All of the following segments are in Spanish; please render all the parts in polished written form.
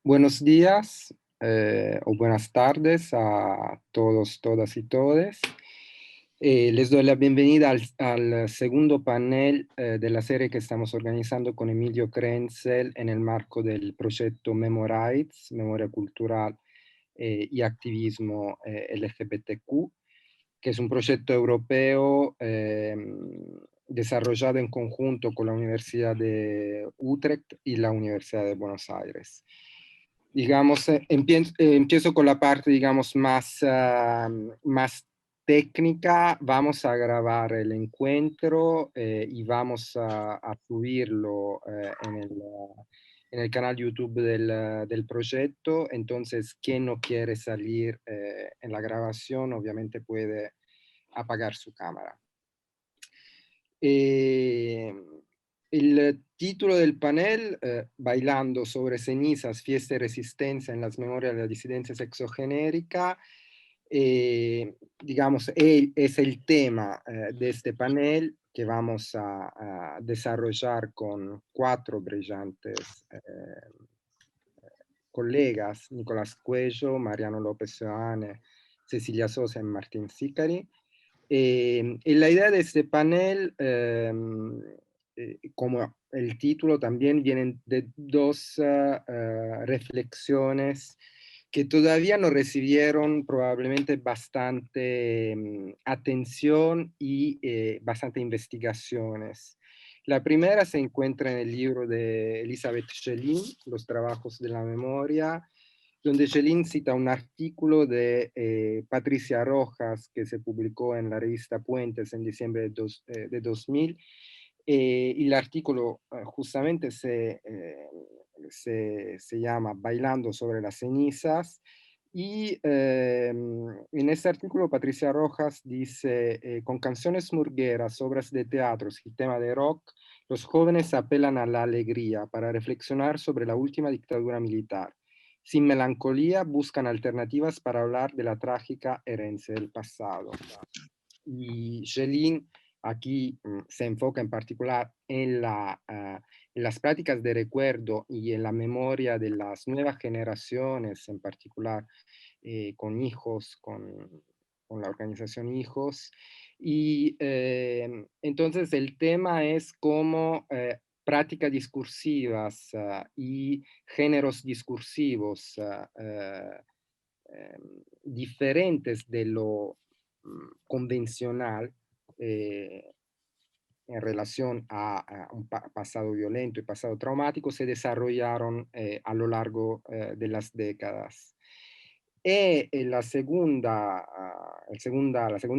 Buenos días o buenas tardes a todos, todas y todes. Les doy la bienvenida al segundo panel de la serie que estamos organizando con Emilio Krenzel en el marco del proyecto Memorites, Memoria Cultural y Activismo LGBTQ, que es un proyecto europeo desarrollado en conjunto con la Universidad de Utrecht y la Universidad de Buenos Aires. Digamos, empiezo con la parte, digamos, más técnica. Vamos a grabar el encuentro y vamos a subirlo en el canal YouTube del proyecto. Entonces, quien no quiere salir en la grabación, obviamente puede apagar su cámara. Eh, el título del panel, Bailando sobre cenizas, fiesta y resistencia en las memorias de la disidencia sexogenérica, digamos, es el tema de este panel que vamos a desarrollar con cuatro brillantes colegas, Nicolás Cuello, Mariano López Seoane, Cecilia Sosa y Martín Sicari. Y la idea de este panel, como el título, también vienen de dos reflexiones que todavía no recibieron probablemente bastante atención y bastante investigaciones. La primera se encuentra en el libro de Elizabeth Schelin, Los trabajos de la memoria, donde Schelin cita un artículo de Patricia Rojas que se publicó en la revista Puentes en diciembre de 2000. Y el artículo justamente se llama Bailando sobre las cenizas. Y en este artículo Patricia Rojas dice, con canciones murgueras, obras de teatro y tema de rock, los jóvenes apelan a la alegría para reflexionar sobre la última dictadura militar. Sin melancolía, buscan alternativas para hablar de la trágica herencia del pasado. Y Schelin aquí se enfoca en particular en las prácticas de recuerdo y en la memoria de las nuevas generaciones, en particular con hijos, con la organización Hijos. Y entonces el tema es cómo prácticas discursivas y géneros discursivos diferentes de lo convencional en relación a un pasado violento y pasado traumático se desarrollaron a lo largo de las décadas. La segunda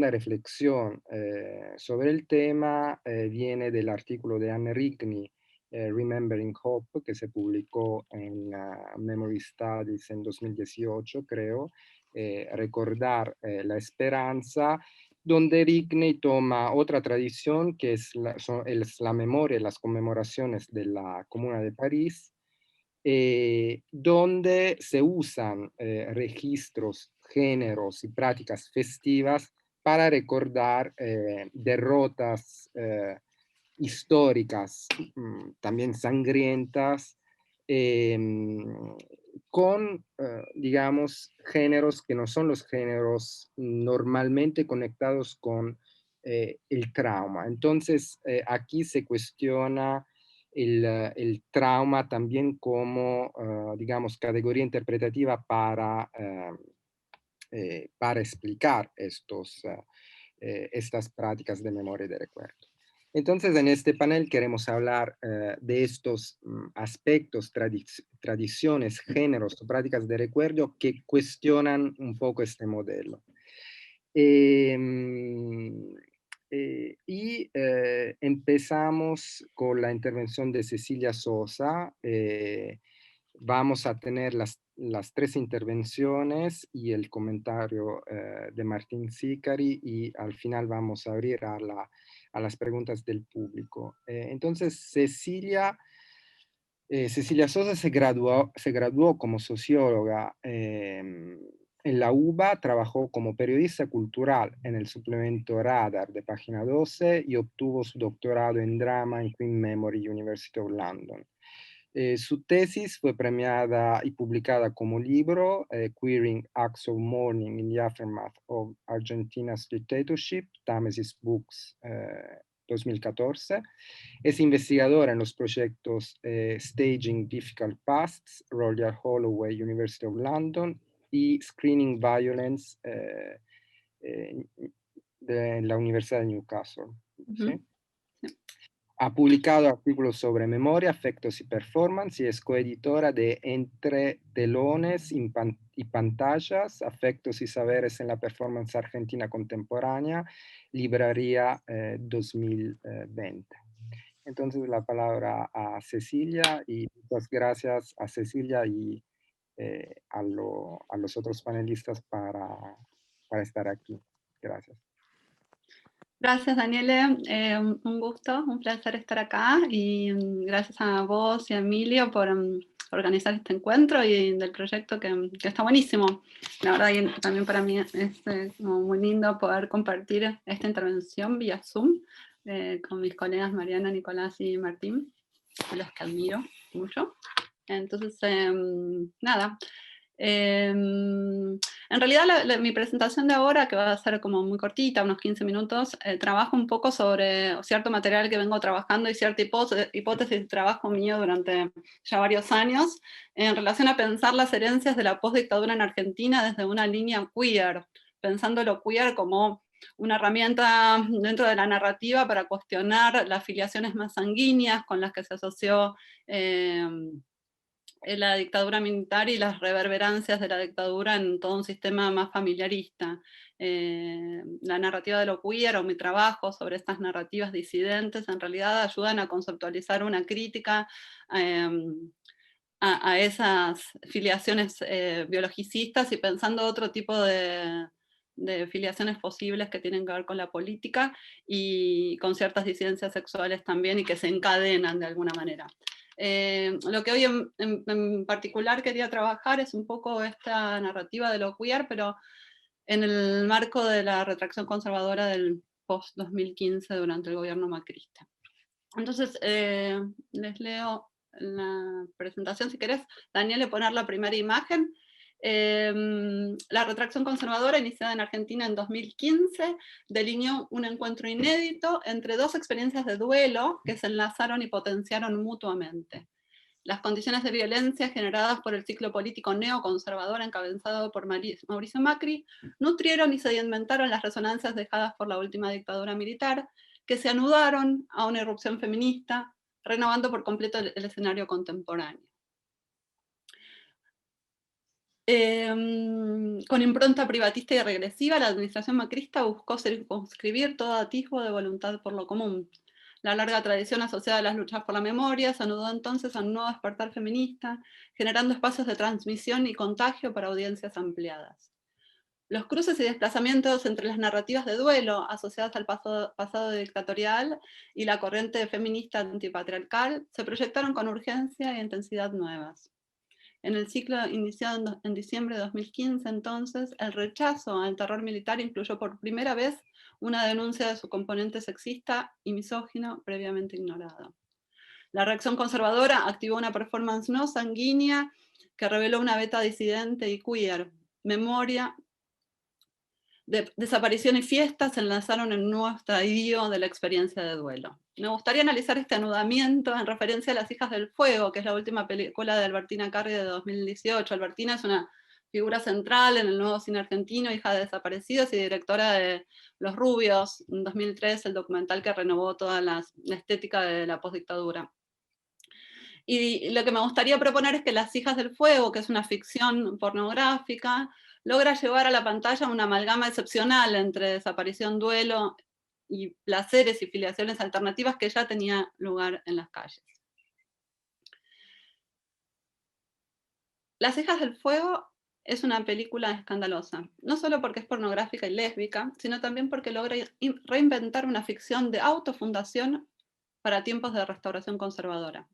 reflexión sobre el tema viene del artículo de Anne Rigney, Remembering Hope, que se publicó en Memory Studies en 2018, creo, Recordar la Esperanza, donde Rigney toma otra tradición que es la memoria y las conmemoraciones de la Comuna de París, donde se usan registros, géneros y prácticas festivas para recordar derrotas históricas, también sangrientas, eh, con, digamos, géneros que no son los géneros normalmente conectados con el trauma. Entonces, aquí se cuestiona el trauma también como, digamos, categoría interpretativa para explicar estas prácticas de memoria y de recuerdo. Entonces, en este panel queremos hablar de estos aspectos, tradiciones, géneros o prácticas de recuerdo que cuestionan un poco este modelo. Eh, Empezamos con la intervención de Cecilia Sosa. Vamos a tener las tres intervenciones y el comentario de Martín Sicari y al final vamos a abrir a las preguntas del público. Entonces, Cecilia Sosa se graduó como socióloga en la UBA, trabajó como periodista cultural en el suplemento Radar de Página 12 y obtuvo su doctorado en drama en Queen Memory University of London. Su tesis fue premiada y publicada como libro, Queering Acts of Mourning in the Aftermath of Argentina's Dictatorship, Támesis Books, 2014. Es investigadora en los proyectos Staging Difficult Pasts, Royal Holloway, University of London, y Screening Violence de la Universidad de Newcastle. ¿Sí? Ha publicado artículos sobre memoria, afectos y performance y es coeditora de Entre telones y pantallas, afectos y saberes en la performance argentina contemporánea, librería 2020. Entonces la palabra a Cecilia y muchas gracias a Cecilia y a los otros panelistas para estar aquí. Gracias. Gracias, Daniele. Un gusto, un placer estar acá y gracias a vos y a Emilio por organizar este encuentro y del proyecto que está buenísimo. La verdad, y también para mí es como muy lindo poder compartir esta intervención vía Zoom con mis colegas Mariana, Nicolás y Martín, a los que admiro mucho. Entonces, nada. En realidad mi presentación de ahora, que va a ser como muy cortita, unos 15 minutos, trabajo un poco sobre cierto material que vengo trabajando y cierta hipótesis de trabajo mío durante ya varios años, en relación a pensar las herencias de la postdictadura en Argentina desde una línea queer, pensando lo queer como una herramienta dentro de la narrativa para cuestionar las filiaciones más sanguíneas con las que se asoció la dictadura militar y las reverberancias de la dictadura en todo un sistema más familiarista. La narrativa de lo queer o mi trabajo sobre estas narrativas disidentes en realidad ayudan a conceptualizar una crítica a esas filiaciones biologicistas y pensando otro tipo de filiaciones posibles que tienen que ver con la política y con ciertas disidencias sexuales también y que se encadenan de alguna manera. Lo que hoy en particular quería trabajar es un poco esta narrativa de lo queer, pero en el marco de la retracción conservadora del post-2015 durante el gobierno macrista. Entonces, les leo la presentación, si querés, Daniel, poner la primera imagen. La retracción conservadora, iniciada en Argentina en 2015, delineó un encuentro inédito entre dos experiencias de duelo que se enlazaron y potenciaron mutuamente. Las condiciones de violencia generadas por el ciclo político neoconservador encabezado por Mauricio Macri nutrieron y sedimentaron las resonancias dejadas por la última dictadura militar, que se anudaron a una irrupción feminista, renovando por completo el escenario contemporáneo. Con impronta privatista y regresiva, la administración macrista buscó circunscribir todo atisbo de voluntad por lo común. La larga tradición asociada a las luchas por la memoria se anudó entonces a un nuevo despertar feminista, generando espacios de transmisión y contagio para audiencias ampliadas. Los cruces y desplazamientos entre las narrativas de duelo asociadas al pasado dictatorial y la corriente feminista antipatriarcal se proyectaron con urgencia e intensidad nuevas. En el ciclo iniciado en diciembre de 2015, entonces, el rechazo al terror militar incluyó por primera vez una denuncia de su componente sexista y misógino previamente ignorado. La reacción conservadora activó una performance no sanguínea que reveló una beta disidente y queer, memoria, desaparición y fiestas se enlazaron en un nuevo estadio de la experiencia de duelo. Me gustaría analizar este anudamiento en referencia a Las hijas del fuego, que es la última película de Albertina Carri de 2018. Albertina es una figura central en el nuevo cine argentino, hija de desaparecidos y directora de Los Rubios, en 2003, el documental que renovó toda la estética de la postdictadura. Y lo que me gustaría proponer es que Las hijas del fuego, que es una ficción pornográfica, logra llevar a la pantalla una amalgama excepcional entre desaparición, duelo y placeres y filiaciones alternativas que ya tenía lugar en las calles. Las hijas del fuego es una película escandalosa, no solo porque es pornográfica y lésbica, sino también porque logra reinventar una ficción de autofundación para tiempos de restauración conservadora.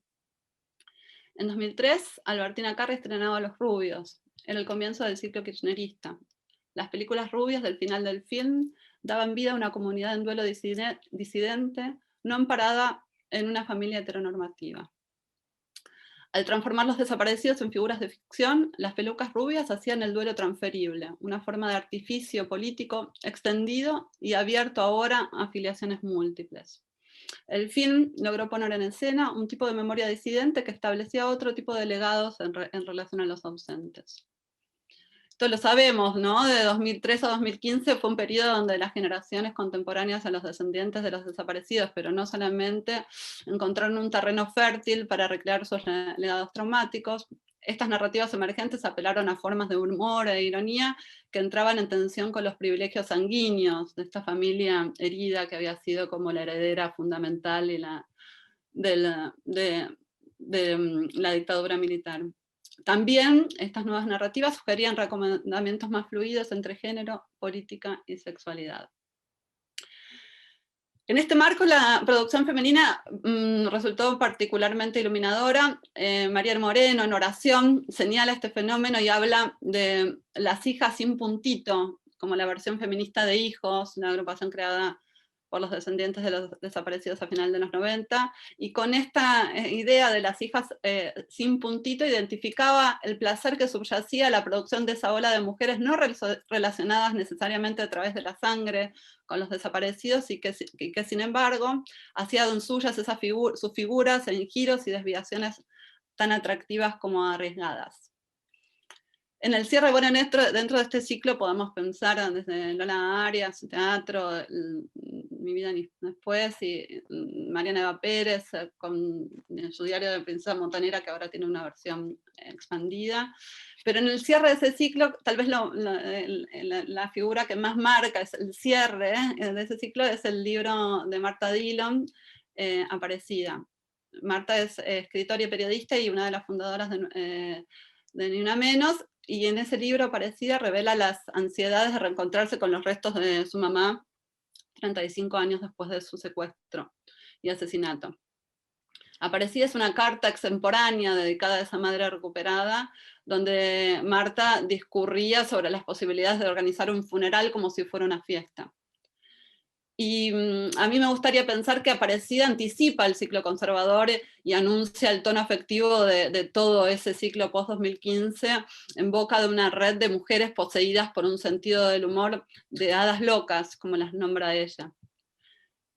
En 2003, Albertina Carri estrenaba Los Rubios, era el comienzo del ciclo kirchnerista. Las películas rubias del final del film daban vida a una comunidad en duelo disidente, no amparada en una familia heteronormativa. Al transformar los desaparecidos en figuras de ficción, las pelucas rubias hacían el duelo transferible, una forma de artificio político extendido y abierto ahora a afiliaciones múltiples. El film logró poner en escena un tipo de memoria disidente que establecía otro tipo de legados en relación a los ausentes. Esto lo sabemos, ¿no? De 2003 a 2015 fue un periodo donde las generaciones contemporáneas a los descendientes de los desaparecidos, pero no solamente, encontraron un terreno fértil para recrear sus legados traumáticos. Estas narrativas emergentes apelaron a formas de humor e ironía que entraban en tensión con los privilegios sanguíneos de esta familia herida que había sido como la heredera fundamental y de la dictadura militar. También estas nuevas narrativas sugerían recomendamientos más fluidos entre género, política y sexualidad. En este marco, la producción femenina resultó particularmente iluminadora. María Moreno, en Oración, señala este fenómeno y habla de las hijas sin puntito, como la versión feminista de Hijos, una agrupación creada por los descendientes de los desaparecidos a final de los 90, y con esta idea de las hijas sin puntito identificaba el placer que subyacía a la producción de esa ola de mujeres no relacionadas necesariamente a través de la sangre con los desaparecidos, y que sin embargo hacían suyas sus figuras en giros y desviaciones tan atractivas como arriesgadas. En el cierre, bueno, dentro de este ciclo podemos pensar desde Lola Arias, teatro, Mi vida después, y Mariana Eva Pérez, con su diario de Princesa Montanera, que ahora tiene una versión expandida. Pero en el cierre de ese ciclo, tal vez la figura que más marca es el cierre de ese ciclo, es el libro de Marta Dillon, Aparecida. Marta es escritora y periodista y una de las fundadoras de Ni Una Menos, y en ese libro Aparecida revela las ansiedades de reencontrarse con los restos de su mamá 35 años después de su secuestro y asesinato. Aparecida es una carta extemporánea dedicada a esa madre recuperada, donde Marta discurría sobre las posibilidades de organizar un funeral como si fuera una fiesta. Y a mí me gustaría pensar que Aparecida anticipa el ciclo conservador y anuncia el tono afectivo de todo ese ciclo post-2015 en boca de una red de mujeres poseídas por un sentido del humor de hadas locas, como las nombra ella.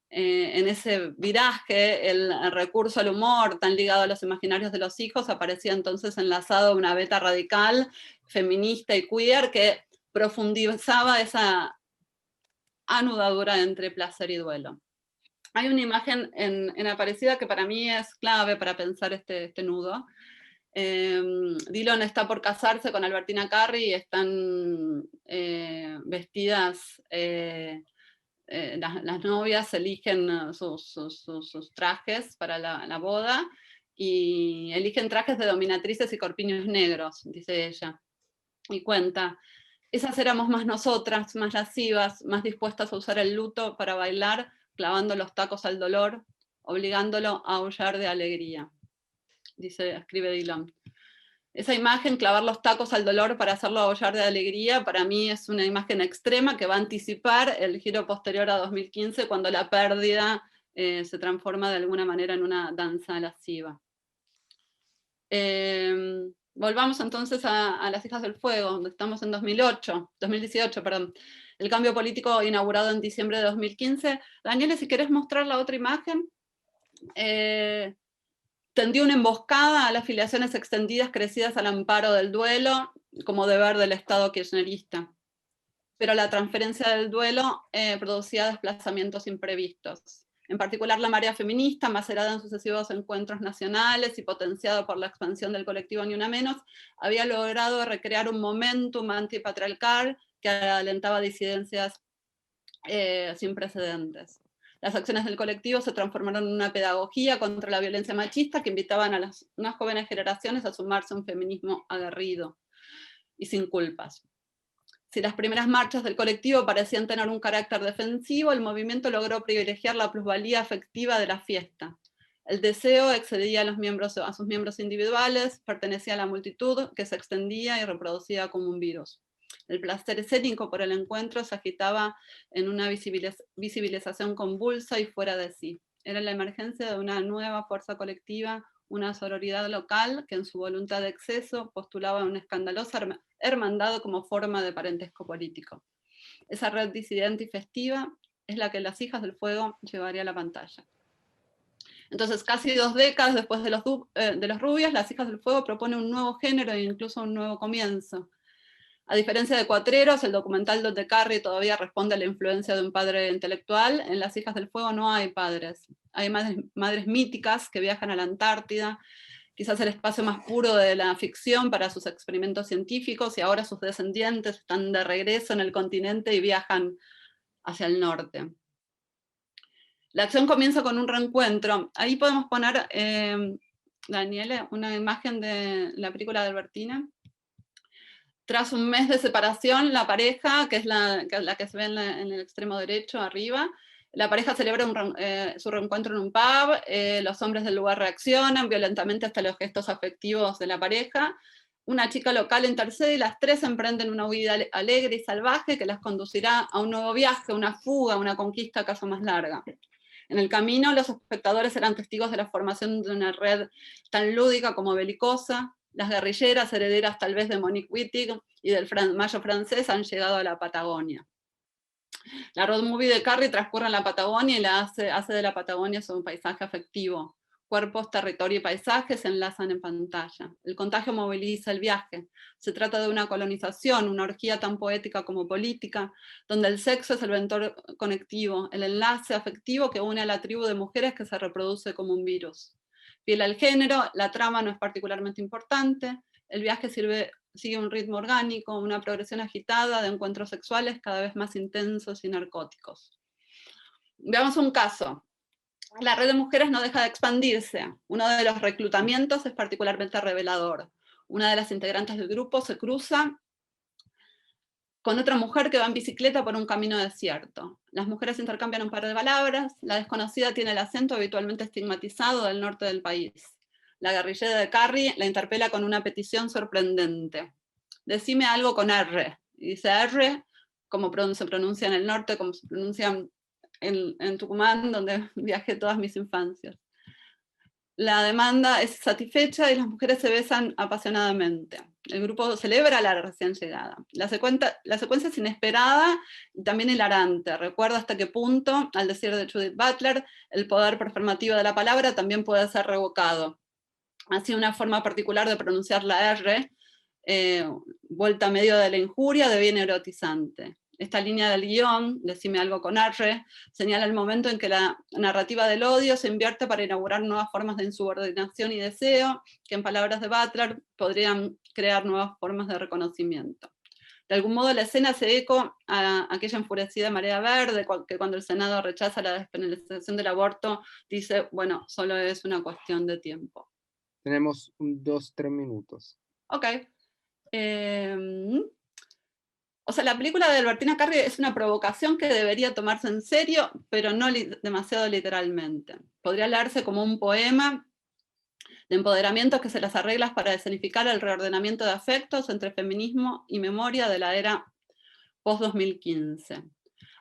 En ese viraje, el recurso al humor, tan ligado a los imaginarios de los hijos, aparecía entonces enlazado a una beta radical, feminista y queer, que profundizaba esa anudadura entre placer y duelo. Hay una imagen en Aparecida que para mí es clave para pensar este nudo. Dillon está por casarse con Albertina Carri y están vestidas, las novias eligen sus trajes para la boda, y eligen trajes de dominatrices y corpiños negros, dice ella. Y cuenta: esas éramos más nosotras, más lascivas, más dispuestas a usar el luto para bailar, clavando los tacos al dolor, obligándolo a aullar de alegría. Escribe Dillon. Esa imagen, clavar los tacos al dolor para hacerlo aullar de alegría, para mí es una imagen extrema que va a anticipar el giro posterior a 2015, cuando la pérdida se transforma de alguna manera en una danza lasciva. Volvamos entonces a Las Hijas del Fuego, donde estamos en 2018, perdón. El cambio político inaugurado en diciembre de 2015. Daniela, si querés mostrar la otra imagen. Tendió una emboscada a las filiaciones extendidas crecidas al amparo del duelo, como deber del Estado kirchnerista. Pero la transferencia del duelo producía desplazamientos imprevistos. En particular, la marea feminista, macerada en sucesivos encuentros nacionales y potenciado por la expansión del colectivo Ni Una Menos, había logrado recrear un momentum antipatriarcal que alentaba disidencias sin precedentes. Las acciones del colectivo se transformaron en una pedagogía contra la violencia machista que invitaban a unas jóvenes generaciones a sumarse a un feminismo aguerrido y sin culpas. Si las primeras marchas del colectivo parecían tener un carácter defensivo, el movimiento logró privilegiar la plusvalía afectiva de la fiesta. El deseo excedía a sus miembros individuales, pertenecía a la multitud, que se extendía y reproducía como un virus. El placer escénico por el encuentro se agitaba en una visibilización convulsa y fuera de sí. Era la emergencia de una nueva fuerza colectiva, una sororidad local que en su voluntad de exceso postulaba una escandalosa hermandad como forma de parentesco político. Esa red disidente y festiva es la que Las Hijas del Fuego llevaría a la pantalla. Entonces, casi 2 décadas después de los Rubios, Las Hijas del Fuego propone un nuevo género e incluso un nuevo comienzo. A diferencia de Cuatreros, el documental donde Carrie todavía responde a la influencia de un padre intelectual, en Las Hijas del Fuego no hay padres. Hay madres míticas que viajan a la Antártida, quizás el espacio más puro de la ficción para sus experimentos científicos, y ahora sus descendientes están de regreso en el continente y viajan hacia el norte. La acción comienza con un reencuentro. Ahí podemos poner, Daniele, una imagen de la película de Albertina. Tras un mes de separación, la pareja, que es la que se ve en el extremo derecho arriba, la pareja celebra su reencuentro en un pub, los hombres del lugar reaccionan violentamente hasta los gestos afectivos de la pareja, una chica local intercede y las tres emprenden una huida alegre y salvaje que las conducirá a un nuevo viaje, una fuga, una conquista acaso más larga. En el camino, los espectadores serán testigos de la formación de una red tan lúdica como belicosa. Las guerrilleras, herederas tal vez de Monique Wittig y del Mayo francés, han llegado a la Patagonia. La road movie de Carrie transcurre en la Patagonia y hace de la Patagonia su paisaje afectivo. Cuerpos, territorio y paisajes se enlazan en pantalla. El contagio moviliza el viaje. Se trata de una colonización, una orgía tan poética como política, donde el sexo es el vector conectivo, el enlace afectivo que une a la tribu de mujeres que se reproduce como un virus. Fiel al género, la trama no es particularmente importante, el viaje sigue un ritmo orgánico, una progresión agitada de encuentros sexuales cada vez más intensos y narcóticos. Veamos un caso. La red de mujeres no deja de expandirse. Uno de los reclutamientos es particularmente revelador. Una de las integrantes del grupo se cruza con otra mujer que va en bicicleta por un camino desierto. Las mujeres intercambian un par de palabras, la desconocida tiene el acento habitualmente estigmatizado del norte del país. La guerrillera de Carrie la interpela con una petición sorprendente. Decime algo con R. Y dice R, como se pronuncia en el norte, como se pronuncia en Tucumán, donde viajé todas mis infancias. La demanda es satisfecha y las mujeres se besan apasionadamente. El grupo celebra la recién llegada. La secuencia es inesperada y también hilarante. Recuerda hasta qué punto, al decir de Judith Butler, el poder performativo de la palabra también puede ser revocado. Así, una forma particular de pronunciar la R, vuelta a medio de la injuria, deviene erotizante. Esta línea del guión, decime algo con R, señala el momento en que la narrativa del odio se invierte para inaugurar nuevas formas de insubordinación y deseo, que en palabras de Butler podrían crear nuevas formas de reconocimiento. De algún modo la escena hace eco a aquella enfurecida marea verde, que cuando el Senado rechaza la despenalización del aborto, dice, bueno, solo es una cuestión de tiempo. Tenemos 2-3 minutos. Ok. O sea, la película de Albertina Carrie es una provocación que debería tomarse en serio, pero no demasiado literalmente. Podría leerse como un poema de empoderamiento que se las arregla para escenificar el reordenamiento de afectos entre feminismo y memoria de la era post-2015.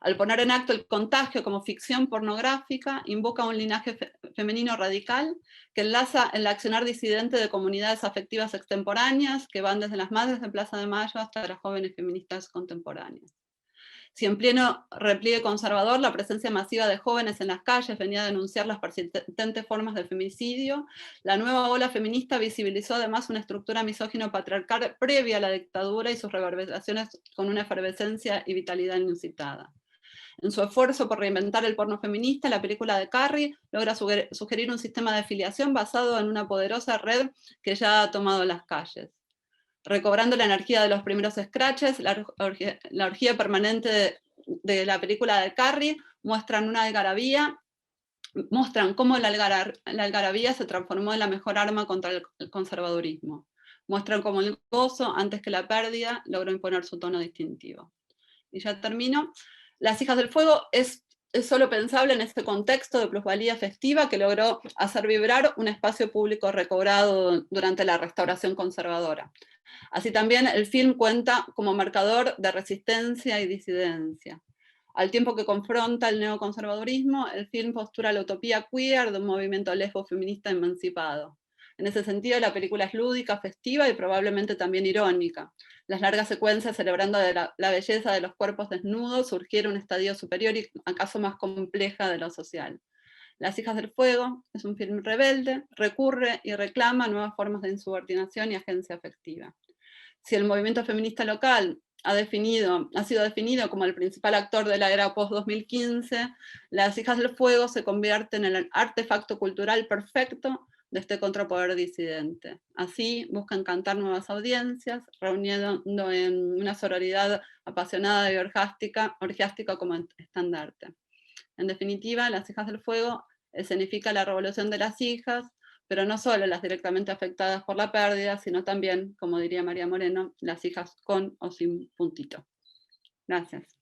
Al poner en acto el contagio como ficción pornográfica, invoca un linaje femenino radical que enlaza el accionar disidente de comunidades afectivas extemporáneas que van desde las madres de Plaza de Mayo hasta las jóvenes feministas contemporáneas. Si en pleno repliegue conservador la presencia masiva de jóvenes en las calles venía a denunciar las persistentes formas de femicidio, la nueva ola feminista visibilizó además una estructura misógino-patriarcal previa a la dictadura y sus reverberaciones con una efervescencia y vitalidad inusitada. En su esfuerzo por reinventar el porno feminista, la película de Carrie logra sugerir un sistema de filiación basado en una poderosa red que ya ha tomado las calles. Recobrando la energía de los primeros scratches, la orgía permanente de la película de Carrie muestran cómo la algarabía se transformó en la mejor arma contra el conservadurismo. Muestran cómo el gozo, antes que la pérdida, logró imponer su tono distintivo. Y ya termino. Las Hijas del Fuego es solo pensable en este contexto de plusvalía festiva que logró hacer vibrar un espacio público recobrado durante la restauración conservadora. Así también el film cuenta como marcador de resistencia y disidencia. Al tiempo que confronta el neoconservadurismo, el film postura la utopía queer de un movimiento lesbo feminista emancipado. En ese sentido, la película es lúdica, festiva y probablemente también irónica. Las largas secuencias celebrando la belleza de los cuerpos desnudos surgieron un estadio superior y acaso más compleja de lo social. Las hijas del fuego es un film rebelde, recurre y reclama nuevas formas de insubordinación y agencia afectiva. Si el movimiento feminista local ha sido definido como el principal actor de la era post-2015, Las hijas del fuego se convierten en el artefacto cultural perfecto de este contrapoder disidente. Así buscan cantar nuevas audiencias, reuniendo en una sororidad apasionada y orgiástica como estandarte. En definitiva, Las hijas del fuego escenifica la revolución de las hijas, pero no solo las directamente afectadas por la pérdida, sino también, como diría María Moreno, las hijas con o sin puntito. Gracias.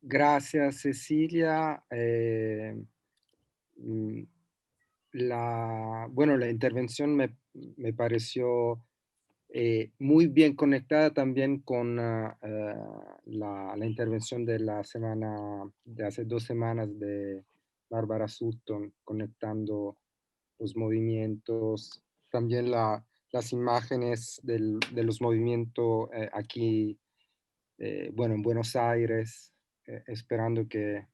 Gracias, Cecilia. Bueno, la intervención me pareció muy bien conectada también con la intervención de la semana, de hace 2 semanas de Bárbara Sutton, conectando los movimientos, también las imágenes de los movimientos aquí, bueno, en Buenos Aires, esperando que,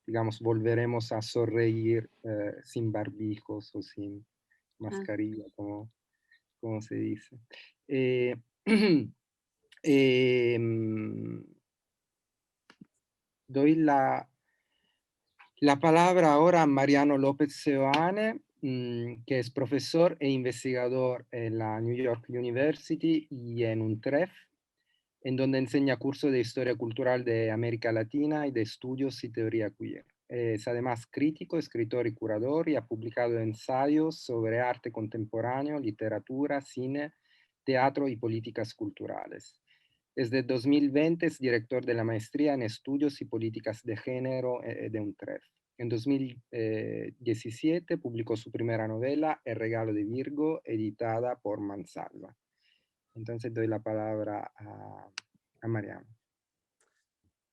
digamos, volveremos a sonreír sin barbijos o sin mascarilla, como se dice. Eh, em, doy la palabra ahora a Mariano López Seoane, que es profesor e investigador en la New York University y en UNTREF, en donde enseña cursos de Historia Cultural de América Latina y de Estudios y Teoría Queer. Es además crítico, escritor y curador y ha publicado ensayos sobre arte contemporáneo, literatura, cine, teatro y políticas culturales. Desde 2020 es director de la maestría en Estudios y Políticas de Género de UNTREF. En 2017 publicó su primera novela, El regalo de Virgo, editada por Mansalva. Entonces doy la palabra a Mariano.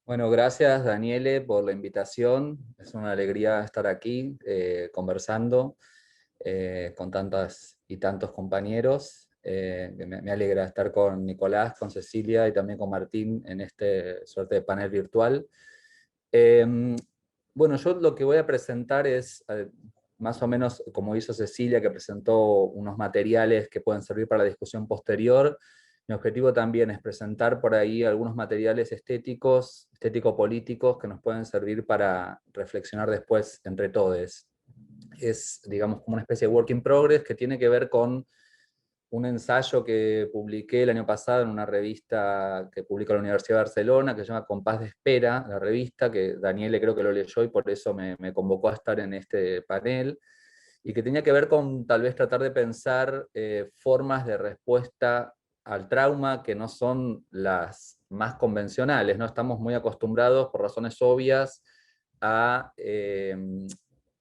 Bueno, gracias Daniele por la invitación. Es una alegría estar aquí conversando con tantas y tantos compañeros. Me alegra estar con Nicolás, con Cecilia y también con Martín en este suerte de panel virtual. Bueno, yo lo que voy a presentar es más o menos como hizo Cecilia, que presentó unos materiales que pueden servir para la discusión posterior. Mi objetivo también es presentar por ahí algunos materiales estéticos, estético-políticos, que nos pueden servir para reflexionar después entre todos. Es, digamos, como una especie de work in progress que tiene que ver con un ensayo que publiqué el año pasado en una revista que publica la Universidad de Barcelona, que se llama Compás de Espera, la revista, que Daniele creo que lo leyó y por eso me convocó a estar en este panel, y que tenía que ver con tal vez tratar de pensar formas de respuesta al trauma que no son las más convencionales, ¿no? Estamos muy acostumbrados, por razones obvias, a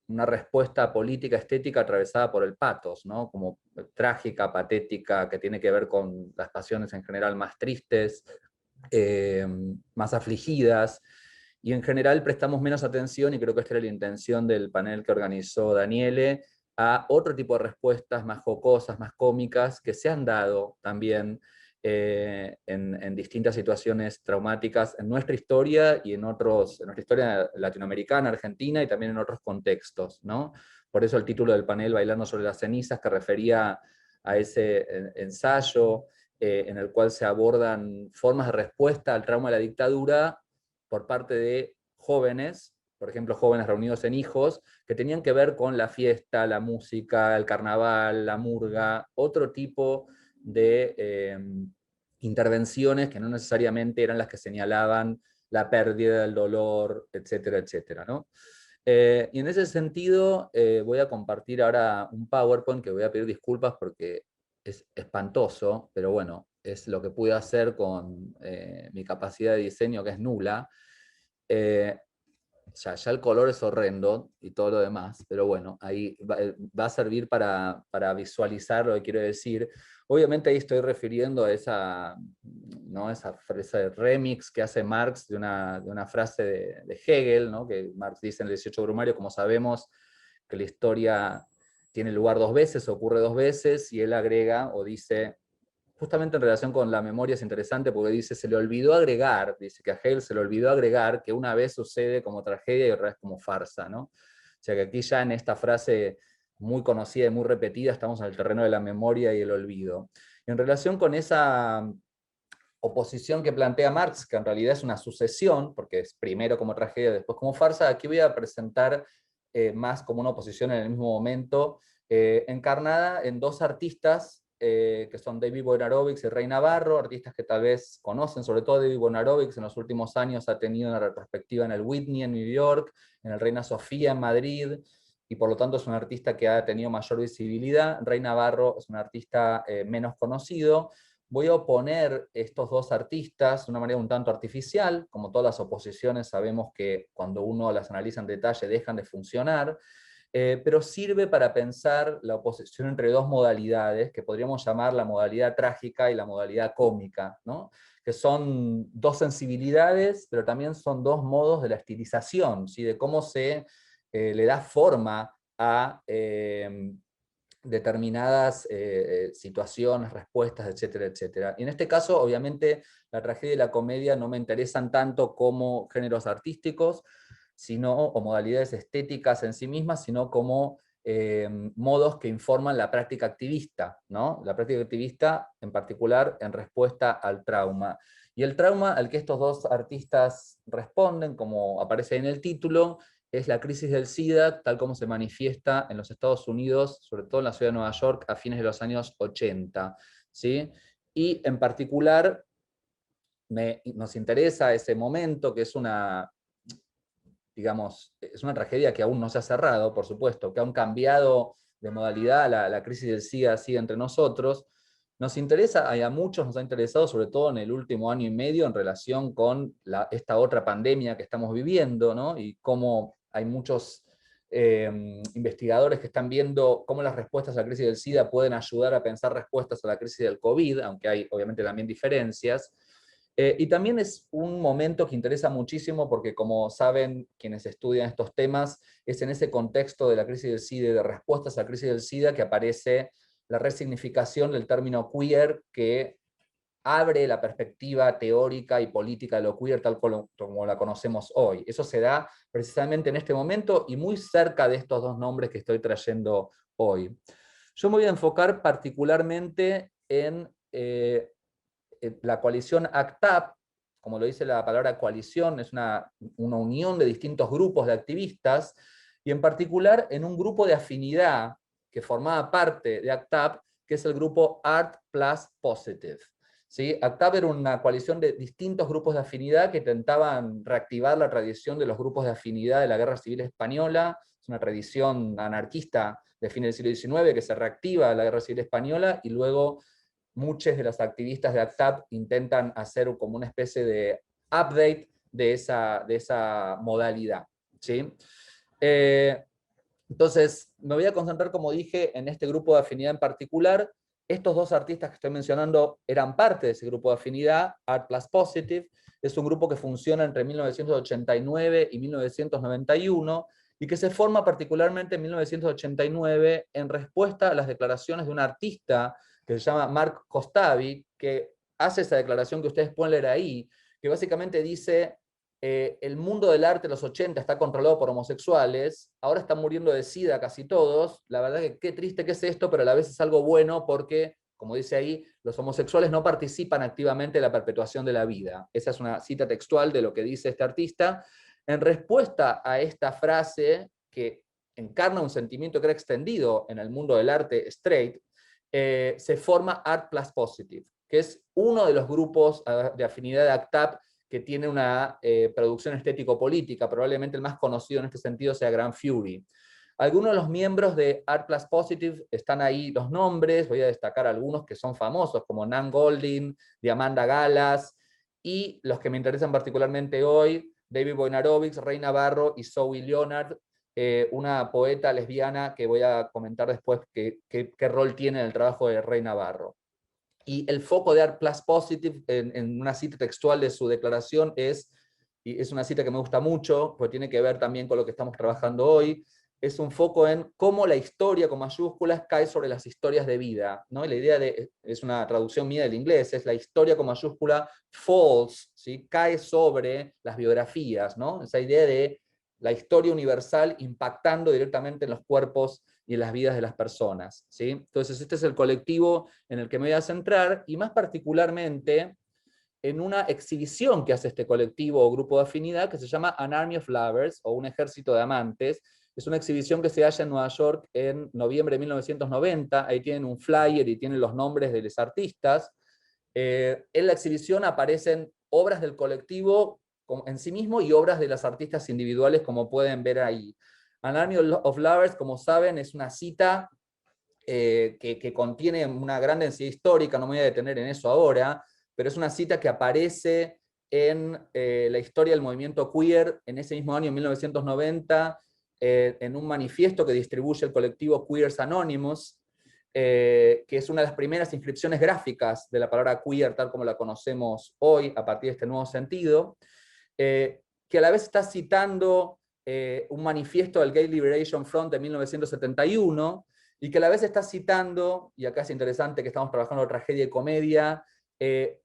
una respuesta política, estética atravesada por el patos, ¿no? Como trágica, patética, que tiene que ver con las pasiones en general más tristes, más afligidas, y en general prestamos menos atención, y creo que esta era la intención del panel que organizó Daniele, a otro tipo de respuestas más jocosas, más cómicas, que se han dado también en distintas situaciones traumáticas en nuestra historia y en nuestra historia latinoamericana, argentina y también en otros contextos, ¿no? Por eso el título del panel, Bailando sobre las cenizas, que refería a ese ensayo en el cual se abordan formas de respuesta al trauma de la dictadura por parte de jóvenes, por ejemplo, jóvenes reunidos en hijos, que tenían que ver con la fiesta, la música, el carnaval, la murga, otro tipo de intervenciones que no necesariamente eran las que señalaban la pérdida, el dolor, etcétera, etcétera, ¿no? Y en ese sentido voy a compartir ahora un PowerPoint que voy a pedir disculpas porque es espantoso, pero bueno, es lo que pude hacer con mi capacidad de diseño, que es nula. ya el color es horrendo y todo lo demás, pero bueno, ahí va a servir para visualizar lo que quiero decir. Obviamente ahí estoy refiriendo a esa, ¿no? esa remix que hace Marx de una frase de Hegel, ¿no? Que Marx dice en el 18 Brumario, como sabemos, que la historia tiene lugar dos veces, ocurre dos veces, y él agrega o dice, justamente en relación con la memoria es interesante porque dice, se le olvidó agregar, dice que a Hegel se le olvidó agregar que una vez sucede como tragedia y otra vez como farsa, ¿no? O sea que aquí ya en esta frase muy conocida y muy repetida estamos en el terreno de la memoria y el olvido. Y en relación con esa oposición que plantea Marx, que en realidad es una sucesión, porque es primero como tragedia, después como farsa, aquí voy a presentar más como una oposición en el mismo momento, encarnada en dos artistas que son David Wojnarowicz y Rey Navarro, artistas que tal vez conocen, sobre todo David Wojnarowicz en los últimos años ha tenido una retrospectiva en el Whitney en New York, en el Reina Sofía en Madrid, y por lo tanto es un artista que ha tenido mayor visibilidad. Rey Navarro es un artista menos conocido. Voy a oponer estos dos artistas de una manera un tanto artificial, como todas las oposiciones sabemos que cuando uno las analiza en detalle dejan de funcionar, pero sirve para pensar la oposición entre dos modalidades, que podríamos llamar la modalidad trágica y la modalidad cómica, ¿no? Que son dos sensibilidades, pero también son dos modos de la estilización, ¿sí? De cómo se le da forma a determinadas situaciones, respuestas, etcétera, etcétera. Y en este caso, obviamente, la tragedia y la comedia no me interesan tanto como géneros artísticos, o modalidades estéticas en sí mismas, sino como modos que informan la práctica activista, ¿no? La práctica activista, en particular, en respuesta al trauma. Y el trauma al que estos dos artistas responden, como aparece en el título, es la crisis del SIDA, tal como se manifiesta en los Estados Unidos, sobre todo en la ciudad de Nueva York, a fines de los años 80. ¿Sí? Y en particular, nos interesa ese momento, que es una, digamos, es una tragedia que aún no se ha cerrado, por supuesto, que aún cambiado de modalidad, la crisis del SIDA sigue entre nosotros. Nos interesa, y a muchos nos ha interesado, sobre todo en el último año y medio, en relación con esta otra pandemia que estamos viviendo, ¿no? Y cómo hay muchos investigadores que están viendo cómo las respuestas a la crisis del SIDA pueden ayudar a pensar respuestas a la crisis del COVID, aunque hay obviamente también diferencias. Y también es un momento que interesa muchísimo porque, como saben quienes estudian estos temas, es en ese contexto de la crisis del SIDA y de respuestas a la crisis del SIDA que aparece la resignificación del término queer, que abre la perspectiva teórica y política de lo queer tal como la conocemos hoy. Eso se da precisamente en este momento y muy cerca de estos dos nombres que estoy trayendo hoy. Yo me voy a enfocar particularmente en la coalición ACT UP, como lo dice la palabra coalición, es una unión de distintos grupos de activistas, y en particular en un grupo de afinidad que formaba parte de ACT UP, que es el grupo Art Plus Positive. ¿Sí? ACT UP era una coalición de distintos grupos de afinidad que intentaban reactivar la tradición de los grupos de afinidad de la Guerra Civil Española. Es una tradición anarquista de fines del siglo XIX que se reactiva la Guerra Civil Española, y luego muchos de los activistas de ACT UP intentan hacer como una especie de update de esa modalidad. ¿Sí? Entonces, me voy a concentrar, como dije, en este grupo de afinidad en particular. Estos dos artistas que estoy mencionando eran parte de ese grupo de afinidad, Art Plus Positive. Es un grupo que funciona entre 1989 y 1991 y que se forma particularmente en 1989 en respuesta a las declaraciones de un artista que se llama Mark Kostabi, que hace esa declaración que ustedes pueden leer ahí, que básicamente dice: el mundo del arte de los 80 está controlado por homosexuales, ahora están muriendo de SIDA casi todos, la verdad que qué triste que es esto, pero a la vez es algo bueno porque, como dice ahí, los homosexuales no participan activamente en la perpetuación de la vida. Esa es una cita textual de lo que dice este artista. En respuesta a esta frase, que encarna un sentimiento que era extendido en el mundo del arte straight, se forma Art Plus Positive, que es uno de los grupos de afinidad de ACT UP que tiene una producción estético-política. Probablemente el más conocido en este sentido sea Grand Fury. Algunos de los miembros de Art Plus Positive están ahí los nombres, voy a destacar algunos que son famosos, como Nan Goldin, Diamanda Galas, y los que me interesan particularmente hoy, David Wojnarowicz, Rey Navarro y Zoe Leonard, una poeta lesbiana que voy a comentar después qué rol tiene en el trabajo de Rey Navarro. Y el foco de Art Plus Positive, en una cita textual de su declaración, y es una cita que me gusta mucho, porque tiene que ver también con lo que estamos trabajando hoy, es un foco en cómo la historia con mayúsculas cae sobre las historias de vida, ¿no? Y la idea es una traducción mía del inglés, es la historia con mayúscula falls, ¿sí? Cae sobre las biografías, ¿no? Esa idea de la historia universal impactando directamente en los cuerpos y en las vidas de las personas, ¿sí? Entonces este es el colectivo en el que me voy a centrar, y más particularmente en una exhibición que hace este colectivo o grupo de afinidad que se llama An Army of Lovers, o Un Ejército de Amantes. Es una exhibición que se halla en Nueva York en noviembre de 1990, ahí tienen un flyer y tienen los nombres de los artistas. En la exhibición aparecen obras del colectivo en sí mismo y obras de las artistas individuales, como pueden ver ahí. An Army of Lovers, como saben, es una cita que contiene una gran densidad histórica, no me voy a detener en eso ahora, pero es una cita que aparece en la historia del movimiento queer en ese mismo año, en 1990, en un manifiesto que distribuye el colectivo Queers Anonymous, que es una de las primeras inscripciones gráficas de la palabra queer tal como la conocemos hoy, a partir de este nuevo sentido, que a la vez está citando un manifiesto del Gay Liberation Front de 1971, y que a la vez está citando, y acá es interesante que estamos trabajando tragedia y comedia,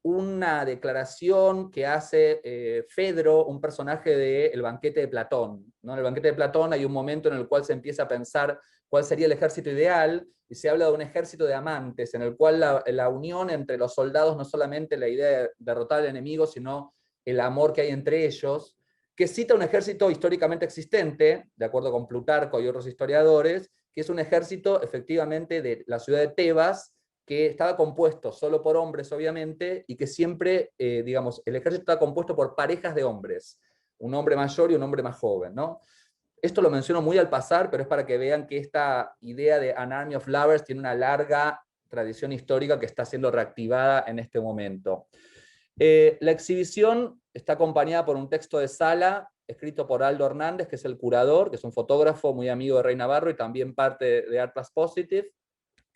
una declaración que hace Fedro, un personaje de El Banquete de Platón, ¿no? En El Banquete de Platón hay un momento en el cual se empieza a pensar cuál sería el ejército ideal, y se habla de un ejército de amantes, en el cual la unión entre los soldados no solamente la idea de derrotar al enemigo, sino el amor que hay entre ellos, que cita un ejército históricamente existente, de acuerdo con Plutarco y otros historiadores, que es un ejército efectivamente de la ciudad de Tebas, que estaba compuesto solo por hombres, obviamente, y que siempre, digamos, el ejército está compuesto por parejas de hombres, un hombre mayor y un hombre más joven, ¿no? Esto lo menciono muy al pasar, pero es para que vean que esta idea de An Army of Lovers tiene una larga tradición histórica que está siendo reactivada en este momento. La exhibición está acompañada por un texto de sala escrito por Aldo Hernández, que es el curador, que es un fotógrafo muy amigo de Rey Navarro y también parte de Art Plus Positive.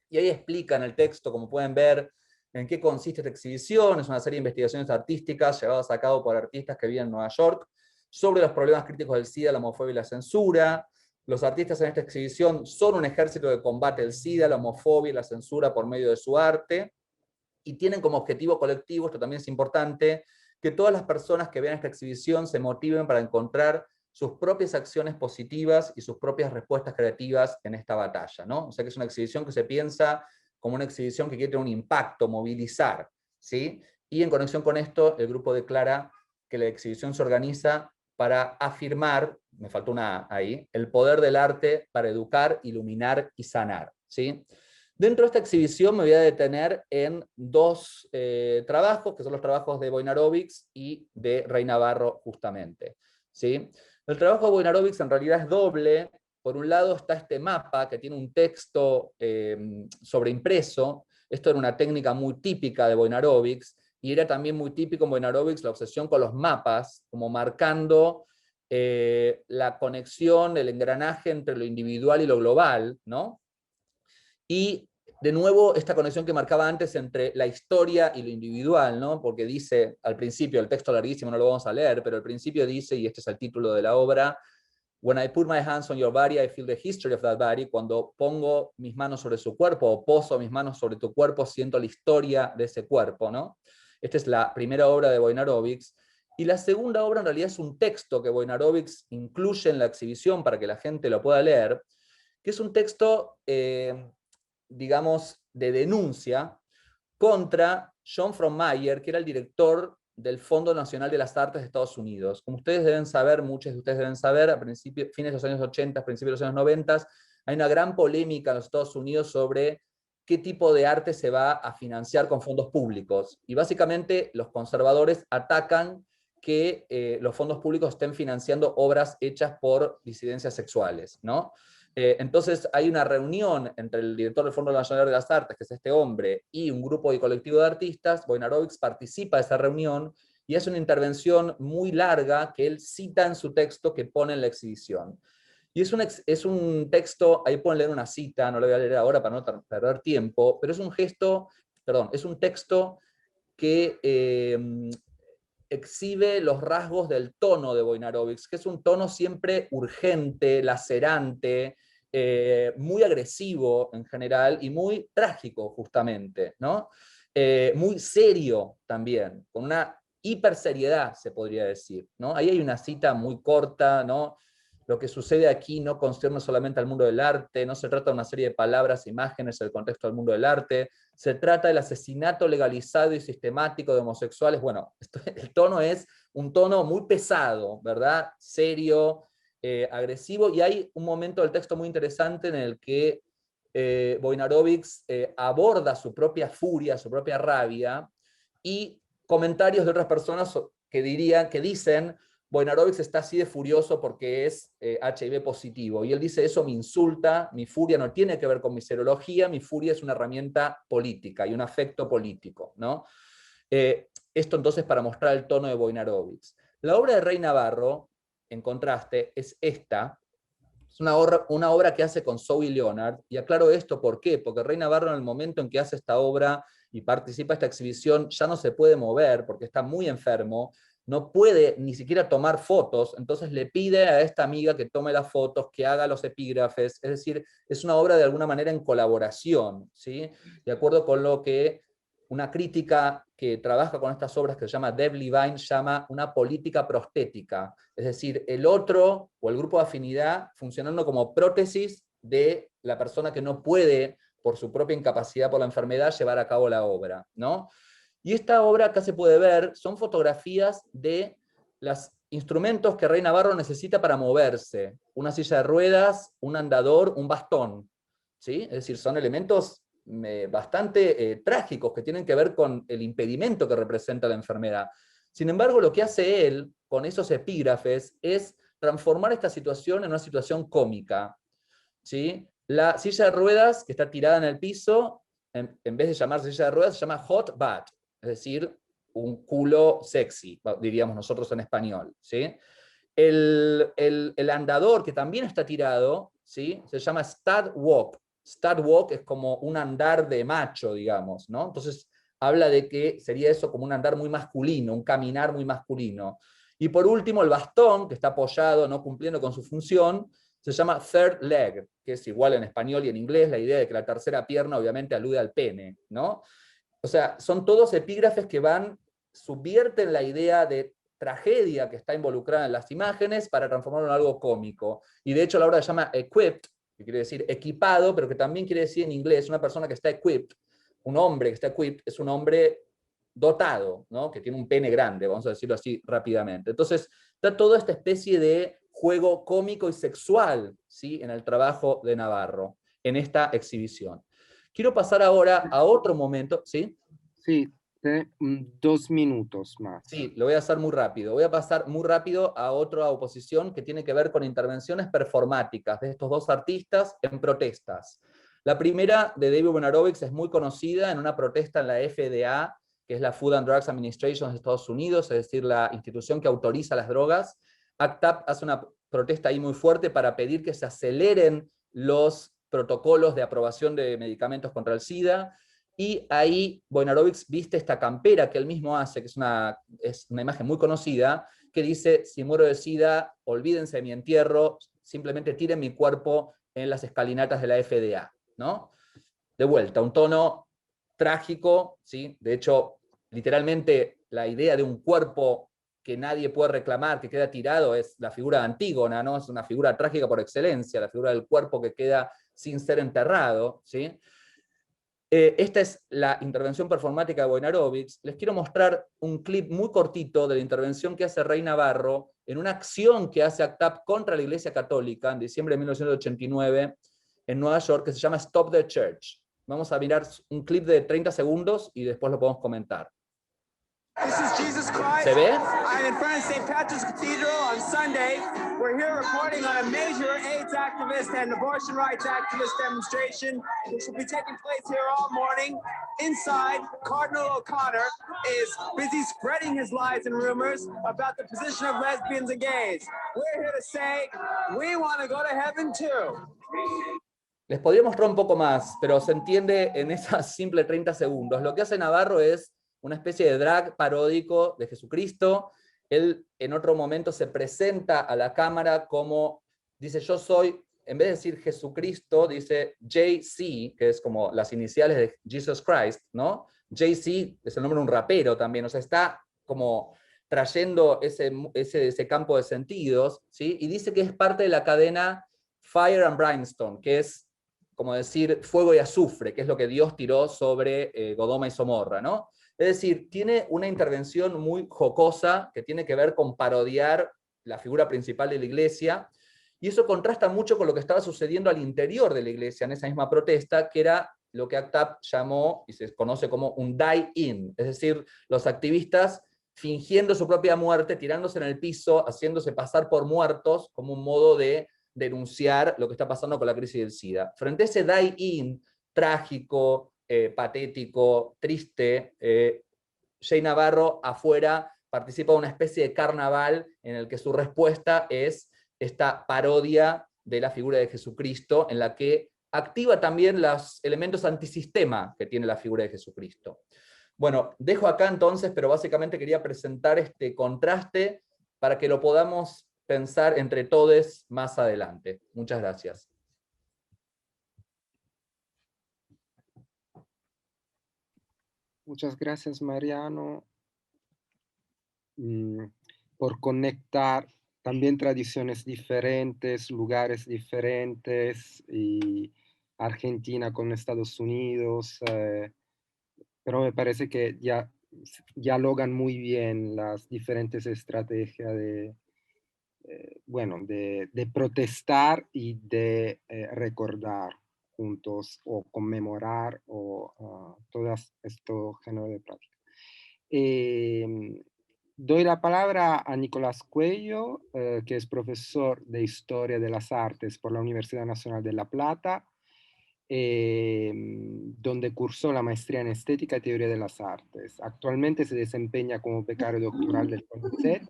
Y ahí explica en el texto, como pueden ver, en qué consiste esta exhibición. Es una serie de investigaciones artísticas llevadas a cabo por artistas que viven en Nueva York sobre los problemas críticos del SIDA, la homofobia y la censura. Los artistas en esta exhibición son un ejército que combate el SIDA, la homofobia y la censura por medio de su arte, y tienen como objetivo colectivo, esto también es importante, que todas las personas que vean esta exhibición se motiven para encontrar sus propias acciones positivas y sus propias respuestas creativas en esta batalla, ¿no? O sea que es una exhibición que se piensa como una exhibición que quiere tener un impacto, movilizar, ¿sí? Y en conexión con esto, el grupo declara que la exhibición se organiza para afirmar, me faltó una ahí, el poder del arte para educar, iluminar y sanar, ¿sí? Dentro de esta exhibición me voy a detener en dos trabajos, que son los trabajos de Wojnarowicz y de Rey Navarro, justamente, ¿sí? El trabajo de Wojnarowicz en realidad es doble. Por un lado está este mapa que tiene un texto sobreimpreso. Esto era una técnica muy típica de Wojnarowicz, y era también muy típico en Wojnarowicz la obsesión con los mapas, como marcando la conexión, el engranaje entre lo individual y lo global, ¿no? Y de nuevo, esta conexión que marcaba antes entre la historia y lo individual, ¿no? Porque dice al principio, el texto larguísimo, no lo vamos a leer, pero al principio dice, y este es el título de la obra: When I put my hands on your body, I feel the history of that body. Cuando pongo mis manos sobre su cuerpo, o poso mis manos sobre tu cuerpo, siento la historia de ese cuerpo, ¿no? Esta es la primera obra de Wojnarowicz. Y la segunda obra en realidad es un texto que Wojnarowicz incluye en la exhibición para que la gente lo pueda leer, que es un texto digamos, de denuncia contra John Frontmeyer, que era el director del Fondo Nacional de las Artes de Estados Unidos. Como ustedes deben saber, muchos de ustedes deben saber, a fines de los años 80, principios de los años 90, hay una gran polémica en los Estados Unidos sobre qué tipo de arte se va a financiar con fondos públicos. Y básicamente los conservadores atacan que los fondos públicos estén financiando obras hechas por disidencias sexuales, ¿no? Entonces hay una reunión entre el director del Fondo Nacional de las Artes, que es este hombre, y un grupo y colectivo de artistas. Wojnarowicz participa de esa reunión y es una intervención muy larga que él cita en su texto que pone en la exhibición. Y es un texto, ahí pueden leer una cita, no lo voy a leer ahora para no perder tiempo, pero es un texto que exhibe los rasgos del tono de Wojnarowicz, que es un tono siempre urgente, lacerante, muy agresivo en general y muy trágico justamente, ¿no? Muy serio también, con una hiperseriedad se podría decir, ¿no? Ahí hay una cita muy corta, ¿no? Lo que sucede aquí no concierne solamente al mundo del arte, no se trata de una serie de palabras, imágenes en el contexto del mundo del arte, se trata del asesinato legalizado y sistemático de homosexuales. Bueno, el tono es un tono muy pesado, ¿verdad? Serio, agresivo, y hay un momento del texto muy interesante en el que Wojnarowicz aborda su propia furia, su propia rabia, y comentarios de otras personas que dicen, Wojnarowicz está así de furioso porque es HIV positivo. Y él dice, eso me insulta, mi furia no tiene que ver con mi serología, mi furia es una herramienta política y un afecto político, ¿no? Esto entonces para mostrar el tono de Wojnarowicz. La obra de Rey Navarro, en contraste, es esta. Es una obra que hace con Zoe Leonard, y aclaro esto, ¿por qué? Porque Rey Navarro en el momento en que hace esta obra y participa en esta exhibición ya no se puede mover porque está muy enfermo, no puede ni siquiera tomar fotos, entonces le pide a esta amiga que tome las fotos, que haga los epígrafes, es decir, es una obra de alguna manera en colaboración, ¿sí? De acuerdo con lo que una crítica que trabaja con estas obras que se llama Deb Levine llama una política prostética, es decir, el otro o el grupo de afinidad funcionando como prótesis de la persona que no puede, por su propia incapacidad por la enfermedad, llevar a cabo la obra, ¿no? Y esta obra, acá se puede ver, son fotografías de los instrumentos que Rey Navarro necesita para moverse. Una silla de ruedas, un andador, un bastón, ¿sí? Es decir, son elementos bastante trágicos que tienen que ver con el impedimento que representa la enfermedad. Sin embargo, lo que hace él con esos epígrafes es transformar esta situación en una situación cómica, ¿sí? La silla de ruedas que está tirada en el piso, en vez de llamarse silla de ruedas, se llama hot butt, es decir, un culo sexy, diríamos nosotros en español, ¿sí? El andador que también está tirado, ¿sí? Se llama stud walk. Stud walk es como un andar de macho, digamos, ¿no? Entonces habla de que sería eso como un andar muy masculino, un caminar muy masculino. Y por último, el bastón, que está apoyado, no cumpliendo con su función, se llama third leg, que es igual en español y en inglés, la idea de que la tercera pierna obviamente alude al pene, ¿no? O sea, son todos epígrafes que subvierten la idea de tragedia que está involucrada en las imágenes para transformarlo en algo cómico. Y de hecho la obra se llama equipped, que quiere decir equipado, pero que también quiere decir en inglés, una persona que está equipped, un hombre que está equipped, es un hombre dotado, ¿no? Que tiene un pene grande, vamos a decirlo así rápidamente. Entonces, está toda esta especie de juego cómico y sexual, ¿sí? En el trabajo de Navarro, en esta exhibición. Quiero pasar ahora a otro momento, ¿sí? Sí, 2 minutos más. Sí, lo voy a hacer muy rápido. Voy a pasar muy rápido a otra oposición que tiene que ver con intervenciones performáticas de estos dos artistas en protestas. La primera de David Wojnarowicz es muy conocida en una protesta en la FDA, que es la Food and Drugs Administration de Estados Unidos, es decir, la institución que autoriza las drogas. ACT UP hace una protesta ahí muy fuerte para pedir que se aceleren los protocolos de aprobación de medicamentos contra el SIDA, y ahí Wojnarowicz viste esta campera que él mismo hace, que es una imagen muy conocida, que dice, si muero de SIDA, olvídense de mi entierro, simplemente tiren mi cuerpo en las escalinatas de la FDA, ¿no? De vuelta, un tono trágico, ¿sí? De hecho, literalmente la idea de un cuerpo que nadie puede reclamar, que queda tirado, es la figura de Antígona, ¿no? Es una figura trágica por excelencia, la figura del cuerpo que queda sin ser enterrado, ¿sí? Esta es la intervención performática de Wojnarowicz. Les quiero mostrar un clip muy cortito de la intervención que hace Rey Navarro en una acción que hace ACT UP contra la Iglesia Católica en diciembre de 1989 en Nueva York, que se llama Stop the Church. Vamos a mirar un clip de 30 segundos y después lo podemos comentar. This is Jesus Christ. ¿Se ve? I'm in front of St. Patrick's Cathedral on Sunday. We're here reporting on a major AIDS activist and abortion rights activist demonstration, which will be taking place here all morning. Inside, Cardinal O'Connor is busy spreading his lies and rumors about the position of lesbians and gays. We're here to say we want to go to heaven too. Les podría mostrar un poco más, pero se entiende en esas simple 30 segundos. Lo que hace Navarro es una especie de drag paródico de Jesucristo. Él en otro momento se presenta a la cámara como, dice, yo soy, en vez de decir Jesucristo, dice JC, que es como las iniciales de Jesus Christ, ¿no? JC es el nombre de un rapero también, o sea, está como trayendo ese campo de sentidos, ¿sí? Y dice que es parte de la cadena Fire and Brimstone, que es como decir fuego y azufre, que es lo que Dios tiró sobre Godoma y Gomorra, ¿no? Es decir, tiene una intervención muy jocosa que tiene que ver con parodiar la figura principal de la iglesia, y eso contrasta mucho con lo que estaba sucediendo al interior de la iglesia en esa misma protesta, que era lo que ACT UP llamó, y se conoce como un die-in, es decir, los activistas fingiendo su propia muerte, tirándose en el piso, haciéndose pasar por muertos, como un modo de denunciar lo que está pasando con la crisis del SIDA. Frente a ese die-in trágico, patético, triste, Jay Navarro afuera participa de una especie de carnaval en el que su respuesta es esta parodia de la figura de Jesucristo, en la que activa también los elementos antisistema que tiene la figura de Jesucristo. Bueno, dejo acá entonces, pero básicamente quería presentar este contraste para que lo podamos pensar entre todos más adelante. Muchas gracias. Muchas gracias, Mariano, por conectar también tradiciones diferentes, lugares diferentes, y Argentina con Estados Unidos, pero me parece que ya dialogan muy bien las diferentes estrategias de, bueno, de protestar y de recordar juntos o conmemorar o todas estos géneros de práctica. Doy la palabra a Nicolás Cuello, que es profesor de Historia de las Artes por la Universidad Nacional de La Plata, donde cursó la maestría en Estética y Teoría de las Artes. Actualmente se desempeña como becario doctoral del CONICET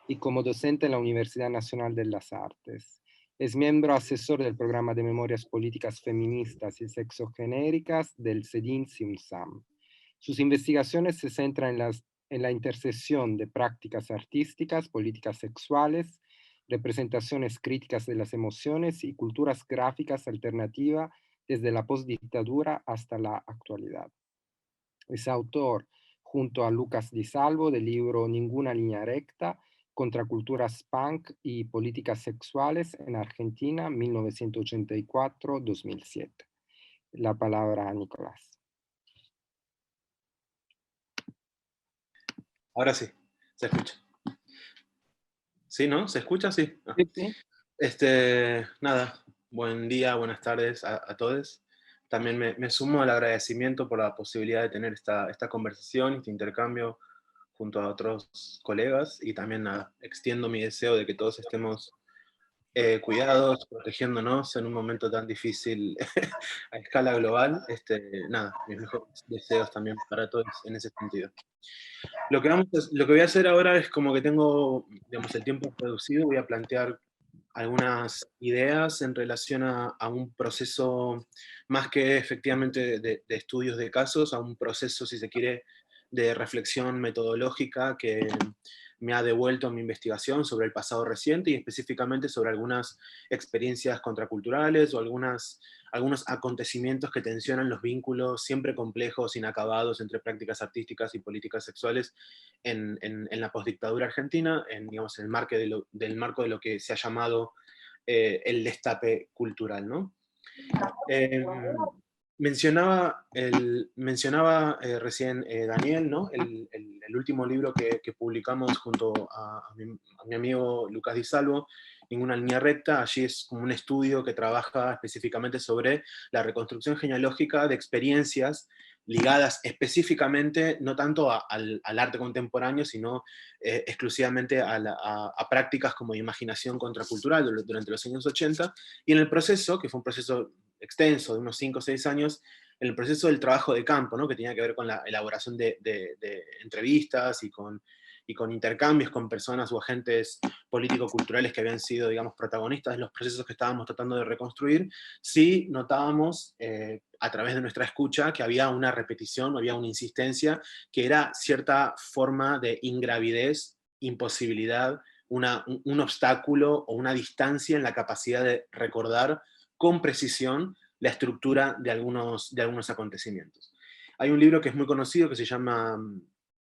y como docente en la Universidad Nacional de las Artes. Es miembro asesor del programa de Memorias Políticas Feministas y Sexogenéricas del CEDIN-CIUNSAM. Sus investigaciones se centran en la intersección de prácticas artísticas, políticas sexuales, representaciones críticas de las emociones y culturas gráficas alternativas desde la postdictadura hasta la actualidad. Es autor, junto a Lucas Di Salvo, del libro Ninguna línea recta, Contraculturas punk y políticas sexuales en Argentina, 1984-2007. La palabra a Nicolás. Ahora sí, se escucha. ¿Sí, no? ¿Se escucha? Sí. Ah. Sí. Nada, buen día, buenas tardes a todos. También me sumo al agradecimiento por la posibilidad de tener esta conversación, este intercambio junto a otros colegas, y también nada, extiendo mi deseo de que todos estemos cuidados, protegiéndonos en un momento tan difícil a escala global. Nada, mis mejores deseos también para todos en ese sentido. Lo que voy a hacer ahora es, como que tengo, digamos, el tiempo reducido, voy a plantear algunas ideas en relación a un proceso, más que efectivamente de estudios de casos, a un proceso, si se quiere, de reflexión metodológica que me ha devuelto mi investigación sobre el pasado reciente, y específicamente sobre algunas experiencias contraculturales o algunos acontecimientos que tensionan los vínculos siempre complejos, inacabados, entre prácticas artísticas y políticas sexuales en la postdictadura argentina, digamos, en el marco de lo que se ha llamado el destape cultural, ¿no? Mencionaba recién Daniel, ¿no? El último libro que publicamos junto a mi amigo Lucas Di Salvo, Ninguna línea recta. Allí es como un estudio que trabaja específicamente sobre la reconstrucción genealógica de experiencias ligadas específicamente, no tanto al arte contemporáneo, sino exclusivamente a prácticas como de imaginación contracultural durante los años 80, y en el proceso, que fue un proceso extenso de unos 5 o 6 años, en el proceso del trabajo de campo, ¿no? Que tenía que ver con la elaboración de entrevistas y con intercambios con personas o agentes político-culturales que habían sido, digamos, protagonistas de los procesos que estábamos tratando de reconstruir, sí notábamos a través de nuestra escucha que había una repetición, había una insistencia, que era cierta forma de ingravidez, imposibilidad, un obstáculo o una distancia en la capacidad de recordar con precisión la estructura de algunos acontecimientos. Hay un libro que es muy conocido que se llama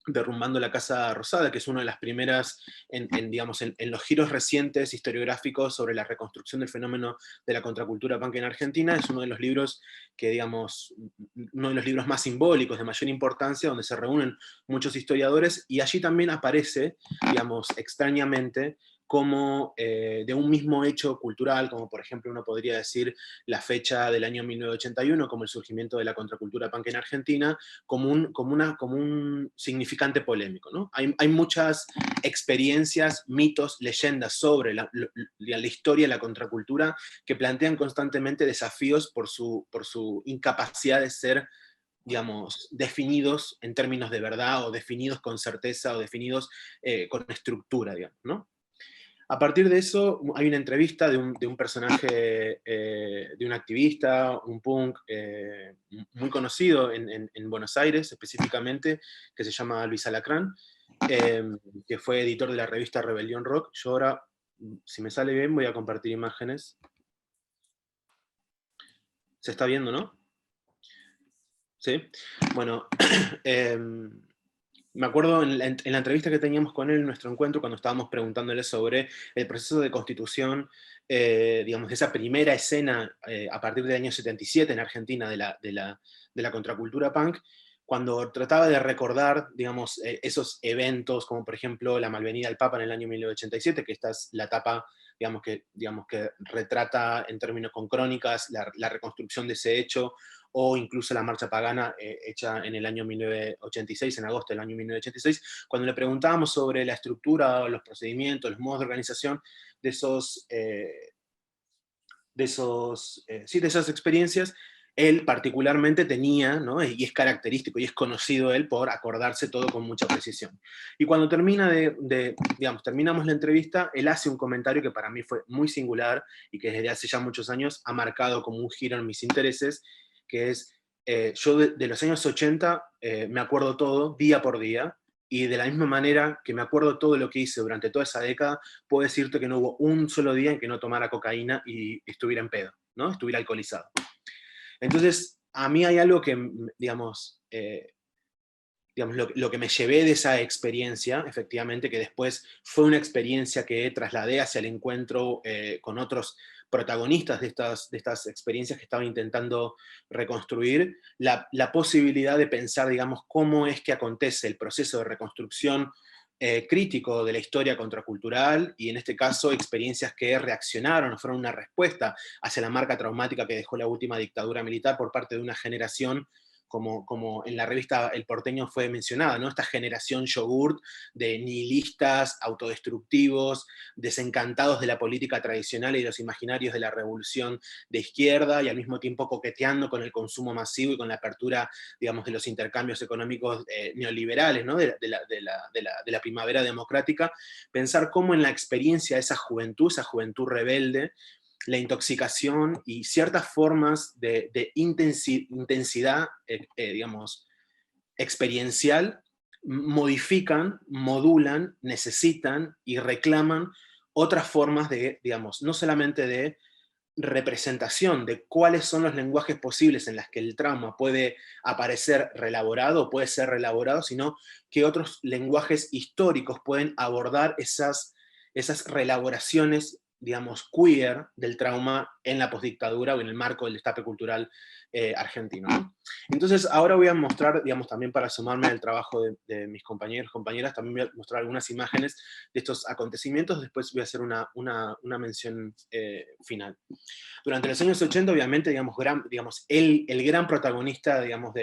Derrumbando la Casa Rosada, que es una de las primeras digamos, en los giros recientes historiográficos sobre la reconstrucción del fenómeno de la contracultura punk en Argentina. Es uno de los libros que, digamos, uno de los libros más simbólicos, de mayor importancia, donde se reúnen muchos historiadores, y allí también aparece, digamos, extrañamente, como de un mismo hecho cultural, como por ejemplo uno podría decir la fecha del año 1981, como el surgimiento de la contracultura punk en Argentina, como un significante polémico, ¿no? Hay muchas experiencias, mitos, leyendas sobre la historia de la contracultura que plantean constantemente desafíos por su incapacidad de ser, digamos, definidos en términos de verdad, o definidos con certeza, o definidos con estructura, digamos, ¿no? A partir de eso, hay una entrevista de un personaje, de un activista, un punk muy conocido en Buenos Aires específicamente, que se llama Luis Alacrán, que fue editor de la revista Rebelión Rock. Yo ahora, si me sale bien, voy a compartir imágenes. ¿Se está viendo, no? ¿Sí? Bueno, me acuerdo en la entrevista que teníamos con él en nuestro encuentro, cuando estábamos preguntándole sobre el proceso de constitución, digamos, de esa primera escena a partir del año 77 en Argentina de la contracultura punk, cuando trataba de recordar, digamos, esos eventos, como por ejemplo la Malvenida del Papa en el año 1987, que esta es la etapa, digamos, que retrata en términos con crónicas la reconstrucción de ese hecho, o incluso la marcha pagana hecha en el año 1986, en agosto del año 1986, cuando le preguntábamos sobre la estructura, los procedimientos, los modos de organización de esas experiencias, él particularmente tenía, ¿no? Y es característico y es conocido él por acordarse todo con mucha precisión. Y cuando terminamos la entrevista, él hace un comentario que para mí fue muy singular y que desde hace ya muchos años ha marcado como un giro en mis intereses, que es, yo de los años 80 me acuerdo todo, día por día, y de la misma manera que me acuerdo todo lo que hice durante toda esa década, puedo decirte que no hubo un solo día en que no tomara cocaína y estuviera en pedo, ¿no? Estuviera alcoholizado. Entonces, a mí hay algo que, digamos, lo que me llevé de esa experiencia, efectivamente, que después fue una experiencia que trasladé hacia el encuentro con otros protagonistas de estas experiencias que estaba intentando reconstruir, la posibilidad de pensar, digamos, cómo es que acontece el proceso de reconstrucción crítico de la historia contracultural, y en este caso experiencias que reaccionaron o fueron una respuesta hacia la marca traumática que dejó la última dictadura militar por parte de una generación, como en la revista El Porteño fue mencionada, ¿no? Esta generación yogurt de nihilistas, autodestructivos, desencantados de la política tradicional y de los imaginarios de la revolución de izquierda, y al mismo tiempo coqueteando con el consumo masivo y con la apertura, digamos, de los intercambios económicos neoliberales, ¿no? de la primavera democrática. Pensar cómo en la experiencia de esa juventud rebelde, la intoxicación y ciertas formas de intensidad, digamos, experiencial, modifican, modulan, necesitan y reclaman otras formas de, digamos, no solamente de representación de cuáles son los lenguajes posibles en las que el trauma puede aparecer reelaborado o puede ser reelaborado, sino que otros lenguajes históricos pueden abordar esas reelaboraciones, digamos, queer del trauma en la postdictadura o en el marco del destape cultural argentino, ¿no? Entonces ahora voy a mostrar, digamos, también para sumarme al trabajo de mis compañeros, compañeras, también voy a mostrar algunas imágenes de estos acontecimientos, después voy a hacer una mención final. Durante los años 80, obviamente, digamos, el gran protagonista, digamos,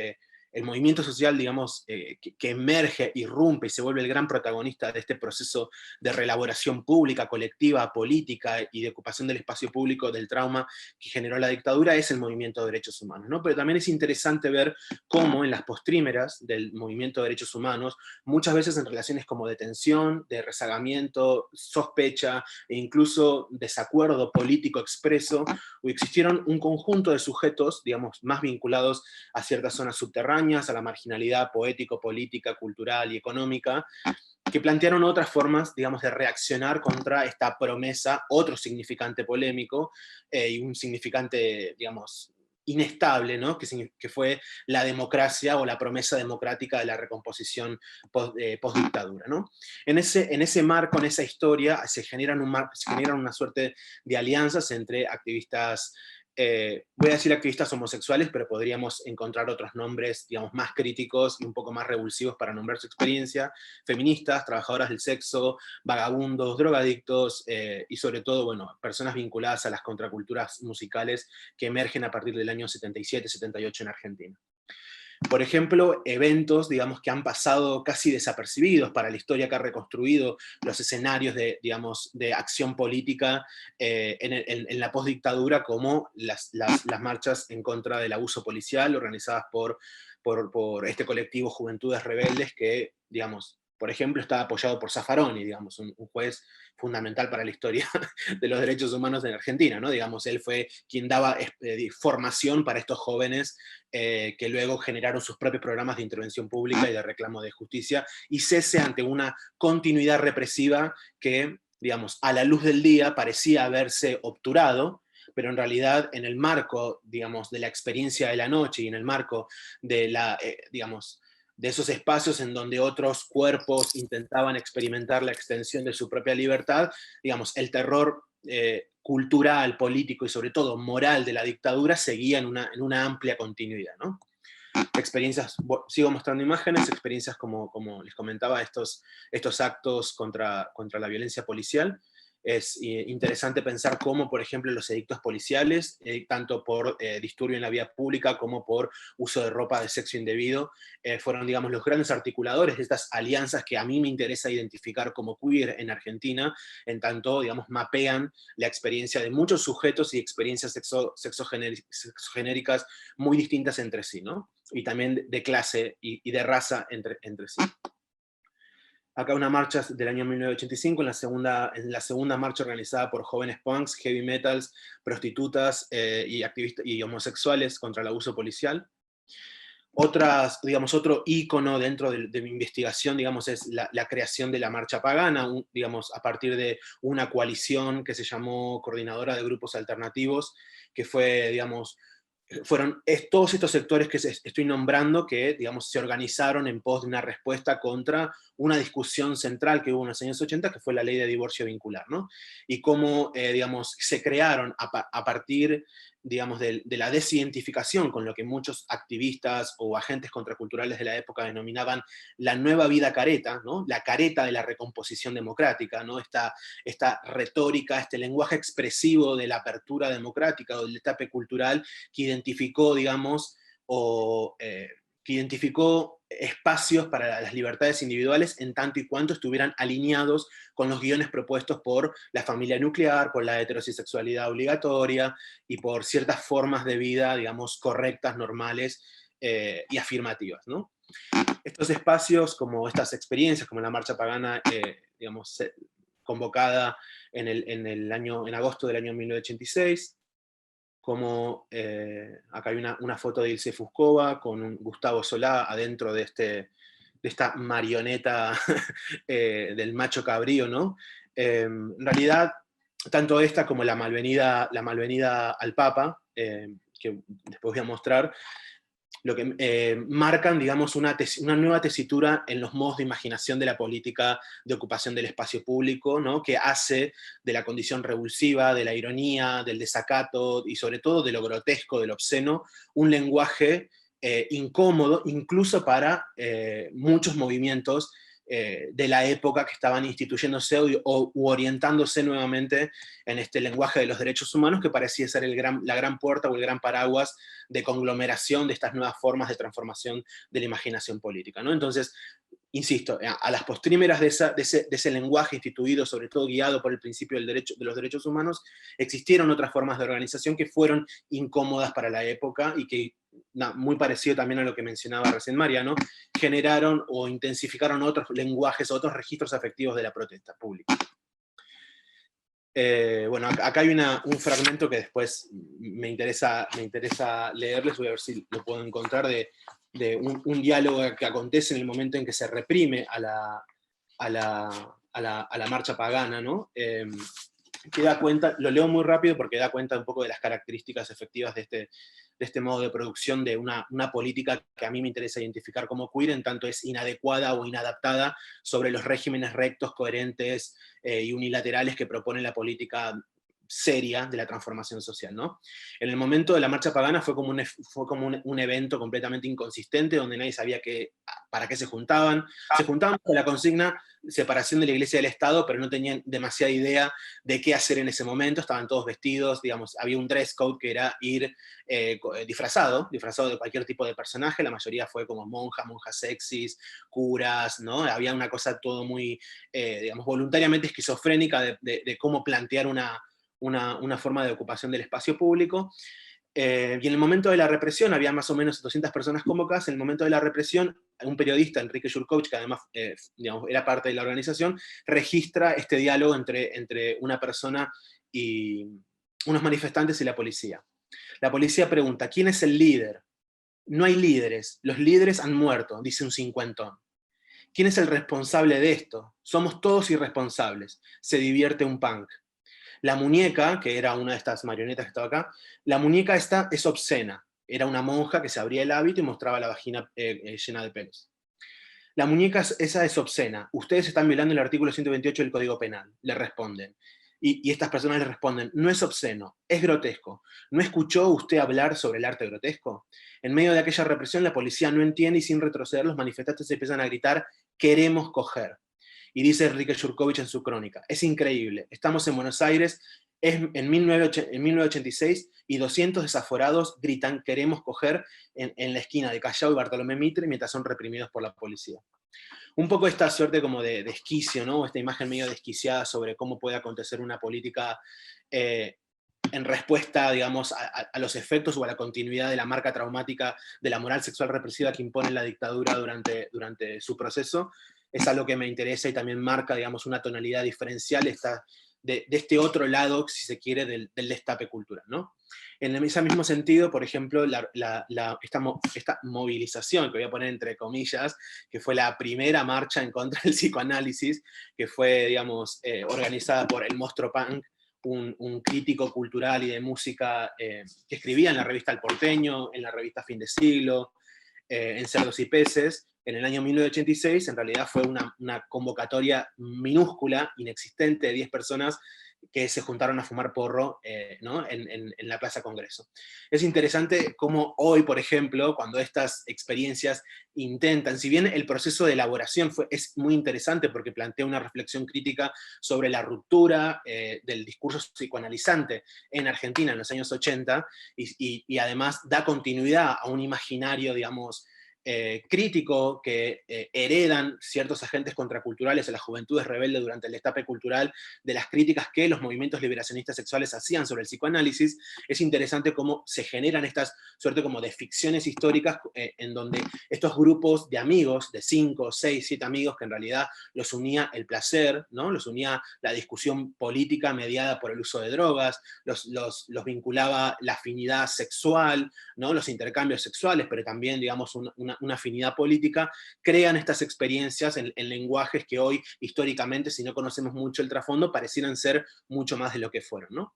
el movimiento social, digamos, que emerge, irrumpe y se vuelve el gran protagonista de este proceso de reelaboración pública, colectiva, política y de ocupación del espacio público del trauma que generó la dictadura, es el movimiento de derechos humanos, ¿no? Pero también es interesante ver cómo en las postrímeras del movimiento de derechos humanos, muchas veces en relaciones como de tensión, de rezagamiento, sospecha e incluso desacuerdo político expreso, existieron un conjunto de sujetos, digamos, más vinculados a ciertas zonas subterráneas, a la marginalidad poético, política, cultural y económica, que plantearon otras formas, digamos, de reaccionar contra esta promesa, otro significante polémico, y un significante, digamos, inestable, ¿no? Que fue la democracia o la promesa democrática de la recomposición post-dictadura, ¿no? En ese marco, en esa historia, se generan una suerte de alianzas entre activistas, voy a decir activistas homosexuales, pero podríamos encontrar otros nombres, digamos, más críticos y un poco más revulsivos para nombrar su experiencia, feministas, trabajadoras del sexo, vagabundos, drogadictos, y sobre todo, bueno, personas vinculadas a las contraculturas musicales que emergen a partir del año 77-78 en Argentina. Por ejemplo, eventos, digamos, que han pasado casi desapercibidos para la historia que ha reconstruido los escenarios de, digamos, de acción política en la postdictadura, como las marchas en contra del abuso policial organizadas por este colectivo Juventudes Rebeldes que, digamos, por ejemplo, está apoyado por Zaffaroni, digamos, un juez fundamental para la historia de los derechos humanos en Argentina, ¿no? Digamos, él fue quien daba formación para estos jóvenes que luego generaron sus propios programas de intervención pública y de reclamo de justicia y cese ante una continuidad represiva que, digamos, a la luz del día parecía haberse obturado, pero en realidad en el marco, digamos, de la experiencia de la noche y en el marco de la, digamos, de esos espacios en donde otros cuerpos intentaban experimentar la extensión de su propia libertad, digamos, el terror cultural, político y sobre todo moral de la dictadura seguía en una amplia continuidad, ¿no? Experiencias, sigo mostrando imágenes, experiencias como les comentaba, estos actos contra la violencia policial. Es interesante pensar cómo, por ejemplo, los edictos policiales, tanto por disturbio en la vía pública como por uso de ropa de sexo indebido, fueron, digamos, los grandes articuladores de estas alianzas que a mí me interesa identificar como queer en Argentina, en tanto, digamos, mapean la experiencia de muchos sujetos y experiencias sexogenéricas muy distintas entre sí, ¿no? Y también de clase y de raza entre sí. Acá una marcha del año 1985, en la segunda marcha organizada por jóvenes punks, heavy metals, prostitutas y activistas y homosexuales contra el abuso policial. Otro ícono dentro de mi investigación, digamos, es la creación de la Marcha Pagana, digamos, a partir de una coalición que se llamó Coordinadora de Grupos Alternativos, que fue, digamos, fueron todos estos sectores que estoy nombrando que, digamos, se organizaron en pos de una respuesta contra una discusión central que hubo en los años 80, que fue la ley de divorcio vincular, ¿no? Y cómo, digamos, se crearon a partir, digamos, de la desidentificación con lo que muchos activistas o agentes contraculturales de la época denominaban la nueva vida careta, ¿no? La careta de la recomposición democrática, ¿no? Esta retórica, este lenguaje expresivo de la apertura democrática o del destape cultural que identificó, digamos, que identificó espacios para las libertades individuales en tanto y cuanto estuvieran alineados con los guiones propuestos por la familia nuclear, por la heterosexualidad obligatoria y por ciertas formas de vida, digamos, correctas, normales y afirmativas, ¿no? Estos espacios, como estas experiencias, como la Marcha Pagana, digamos, convocada en agosto del año 1986, como acá hay una foto de Ilse Fuscova con Gustavo Solá adentro de esta marioneta del macho cabrío, ¿no? En realidad, tanto esta como la malvenida al Papa, que después voy a mostrar, lo que marcan, digamos, una nueva tesitura en los modos de imaginación de la política de ocupación del espacio público, ¿no? Que hace de la condición revulsiva, de la ironía, del desacato y sobre todo de lo grotesco, del obsceno, un lenguaje incómodo, incluso para muchos movimientos de la época que estaban instituyéndose u orientándose nuevamente en este lenguaje de los derechos humanos que parecía ser la gran puerta o el gran paraguas de conglomeración de estas nuevas formas de transformación de la imaginación política, ¿no? Entonces, insisto, a las postrímeras de ese lenguaje instituido, sobre todo guiado por el principio de los derechos humanos, existieron otras formas de organización que fueron incómodas para la época y que, muy parecido también a lo que mencionaba recién Mariano, generaron o intensificaron otros lenguajes, otros registros afectivos de la protesta pública. Bueno, acá hay un fragmento que después me interesa leerles, voy a ver si lo puedo encontrar, de un diálogo que acontece en el momento en que se reprime a la marcha pagana, ¿no? Que da cuenta, lo leo muy rápido porque da cuenta un poco de las características efectivas de este modo de producción de una política que a mí me interesa identificar como queer, en tanto es inadecuada o inadaptada sobre los regímenes rectos, coherentes y unilaterales que propone la política seria de la transformación social, ¿no? En el momento de la marcha pagana fue como un evento completamente inconsistente, donde nadie sabía para qué se juntaban. Se juntaban con la consigna separación de la iglesia del Estado, pero no tenían demasiada idea de qué hacer en ese momento. Estaban todos vestidos, digamos, había un dress code que era ir disfrazado de cualquier tipo de personaje. La mayoría fue como monjas sexys, curas, ¿no? Había una cosa todo muy, digamos, voluntariamente esquizofrénica de cómo plantear una forma de ocupación del espacio público. Y en el momento de la represión había más o menos 200 personas convocadas. En el momento de la represión, un periodista, Enrique Jurkovic, que además digamos, era parte de la organización, registra este diálogo entre una persona y unos manifestantes y la policía. La policía pregunta, ¿quién es el líder? No hay líderes, los líderes han muerto, dice un cincuentón. ¿Quién es el responsable de esto? Somos todos irresponsables, se divierte un punk. La muñeca, que era una de estas marionetas que estaba acá, la muñeca esta es obscena. Era una monja que se abría el hábito y mostraba la vagina llena de pelos. La muñeca esa es obscena. Ustedes están violando el artículo 128 del Código Penal, le responden. Y estas personas le responden, no es obsceno, es grotesco. ¿No escuchó usted hablar sobre el arte grotesco? En medio de aquella represión, la policía no entiende y sin retroceder los manifestantes empiezan a gritar, queremos coger. Y dice Enrique Jurkovic en su crónica, es increíble, estamos en Buenos Aires en 1986 y 200 desaforados gritan queremos coger en la esquina de Callao y Bartolomé Mitre mientras son reprimidos por la policía. Un poco esta suerte como de esquicio, ¿no? Esta imagen medio desquiciada sobre cómo puede acontecer una política en respuesta, digamos, a los efectos o a la continuidad de la marca traumática de la moral sexual represiva que impone la dictadura durante su proceso, es algo que me interesa y también marca, digamos, una tonalidad diferencial de este otro lado, si se quiere, del destape cultural, ¿no? En ese mismo sentido, por ejemplo, esta movilización, que voy a poner entre comillas, que fue la primera marcha en contra del psicoanálisis, que fue, digamos, organizada por el Monstruo Punk, un crítico cultural y de música que escribía en la revista El Porteño, en la revista Fin de Siglo, en Cerdos y Peces, en el año 1986, en realidad fue una convocatoria minúscula, inexistente, de 10 personas que se juntaron a fumar porro ¿no? en la Plaza Congreso. Es interesante cómo hoy, por ejemplo, cuando estas experiencias intentan, si bien el proceso de elaboración es muy interesante porque plantea una reflexión crítica sobre la ruptura del discurso psicoanalizante en Argentina en los años 80, y además da continuidad a un imaginario, digamos, crítico que heredan ciertos agentes contraculturales a las juventudes rebeldes durante el destape cultural, de las críticas que los movimientos liberacionistas sexuales hacían sobre el psicoanálisis. Es interesante cómo se generan estas suerte como de ficciones históricas en donde estos grupos de amigos, de 5, 6, 7 amigos, que en realidad los unía el placer, ¿no? Los unía la discusión política mediada por el uso de drogas, los vinculaba la afinidad sexual, ¿no? Los intercambios sexuales, pero también, digamos, una afinidad política, crean estas experiencias en lenguajes que hoy, históricamente, si no conocemos mucho el trasfondo, parecieran ser mucho más de lo que fueron, ¿no?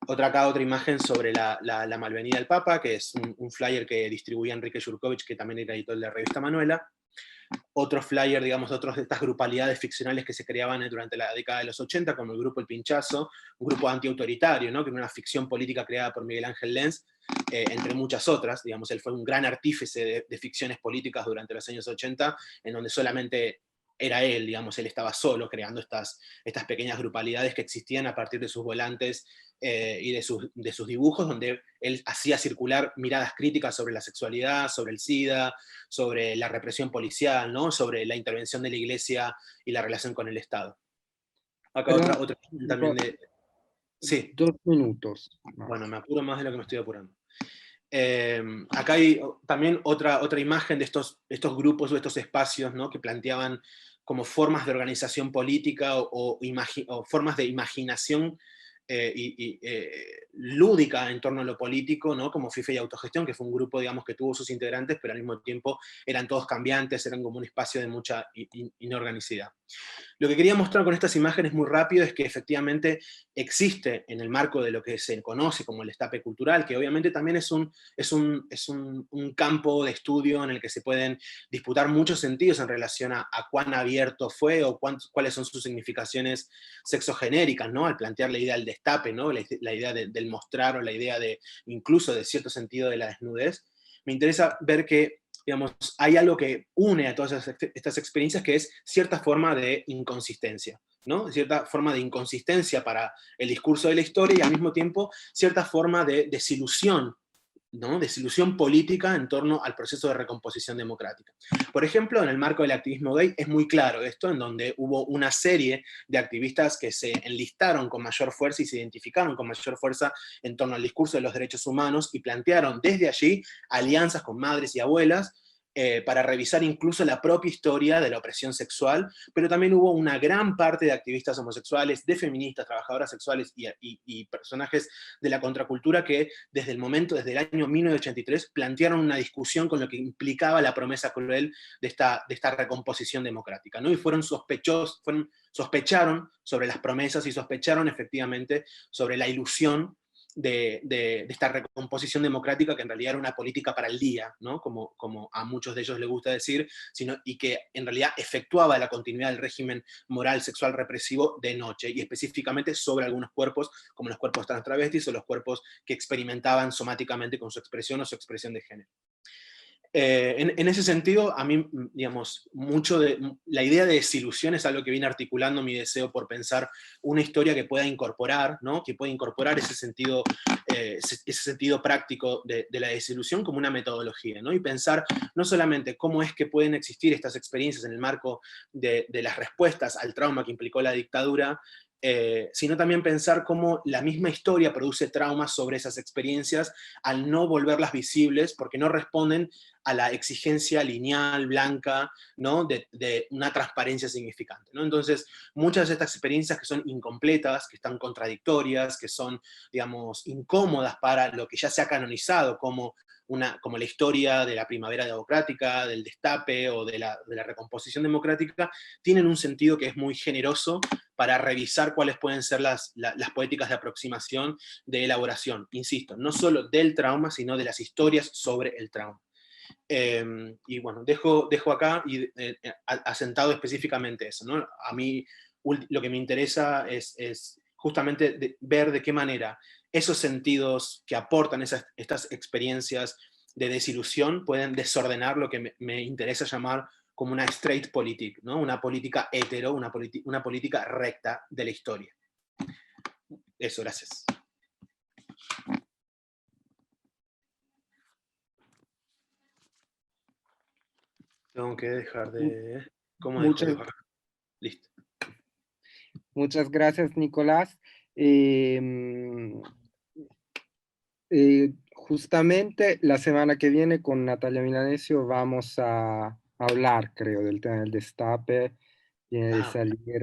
Otra imagen sobre la Malvenida del Papa, que es un flyer que distribuía Enrique Jurkovic, que también era editor de la revista Manuela. Otro flyer, digamos, otros de estas grupalidades ficcionales que se creaban durante la década de los 80, como el grupo El Pinchazo, un grupo antiautoritario, ¿no? Que era una ficción política creada por Miguel Ángel Lenz, entre muchas otras. Digamos, él fue un gran artífice de ficciones políticas durante los años 80, en donde solamente era él, digamos, él estaba solo creando estas pequeñas grupalidades que existían a partir de sus volantes y de sus dibujos, donde él hacía circular miradas críticas sobre la sexualidad, sobre el SIDA, sobre la represión policial, ¿no? Sobre la intervención de la iglesia y la relación con el Estado. Acá Perdón, otra también de... Sí. 2 minutos. Bueno, me apuro más de lo que me estoy apurando. Acá hay también otra imagen de estos grupos o estos espacios, ¿no? Que planteaban como formas de organización política o formas de imaginación lúdica en torno a lo político, ¿no? Como FIFA y Autogestión, que fue un grupo, digamos, que tuvo sus integrantes, pero al mismo tiempo eran todos cambiantes, eran como un espacio de mucha inorganicidad. Lo que quería mostrar con estas imágenes muy rápido es que efectivamente existe en el marco de lo que se conoce como el destape cultural, que obviamente también es un campo de estudio en el que se pueden disputar muchos sentidos en relación a cuán abierto fue o cuáles son sus significaciones sexogenéricas, ¿no? Al plantear la idea del destape, ¿no? La idea del mostrar o la idea incluso de cierto sentido de la desnudez. Me interesa ver que, digamos, hay algo que une a todas estas experiencias, que es cierta forma de inconsistencia, ¿no? Cierta forma de inconsistencia para el discurso de la historia y al mismo tiempo cierta forma de desilusión, ¿no? Desilusión política en torno al proceso de recomposición democrática. Por ejemplo, en el marco del activismo gay es muy claro esto, en donde hubo una serie de activistas que se enlistaron con mayor fuerza y se identificaron con mayor fuerza en torno al discurso de los derechos humanos y plantearon desde allí alianzas con madres y abuelas para revisar incluso la propia historia de la opresión sexual, pero también hubo una gran parte de activistas homosexuales, de feministas, trabajadoras sexuales y personajes de la contracultura que desde el año 1983, plantearon una discusión con lo que implicaba la promesa cruel de esta recomposición democrática, ¿no? Y sospecharon sobre las promesas y sospecharon efectivamente sobre la ilusión de esta recomposición democrática, que en realidad era una política para el día, ¿no? Como a muchos de ellos les gusta decir, y que en realidad efectuaba la continuidad del régimen moral sexual represivo de noche, y específicamente sobre algunos cuerpos, como los cuerpos trans travestis o los cuerpos que experimentaban somáticamente con su expresión o su expresión de género. En ese sentido, a mí, digamos, mucho de la idea de desilusión es algo que viene articulando mi deseo por pensar una historia que pueda incorporar, ¿no? Que pueda incorporar ese sentido práctico de la desilusión como una metodología, ¿no? Y pensar no solamente cómo es que pueden existir estas experiencias en el marco de las respuestas al trauma que implicó la dictadura, sino también pensar cómo la misma historia produce traumas sobre esas experiencias al no volverlas visibles, porque no responden a la exigencia lineal, blanca, ¿no? de una transparencia significante, ¿no? Entonces, muchas de estas experiencias que son incompletas, que están contradictorias, que son, digamos, incómodas para lo que ya se ha canonizado como la historia de la primavera democrática, del destape o de la recomposición democrática, tienen un sentido que es muy generoso para revisar cuáles pueden ser las poéticas de aproximación, de elaboración, insisto, no solo del trauma, sino de las historias sobre el trauma. Y bueno, dejo acá y asentado específicamente eso, ¿no? A mí lo que me interesa es justamente ver de qué manera esos sentidos que aportan estas experiencias de desilusión pueden desordenar lo que me interesa llamar como una straight politic, ¿no? Una política hetero, una política recta de la historia. Eso, gracias. Tengo que dejar de... ¿Cómo dejo de bajar? Listo. Muchas gracias, Nicolás. Justamente la semana que viene con Natalia Milanesio vamos a hablar, creo, del tema del destape. Viene de salir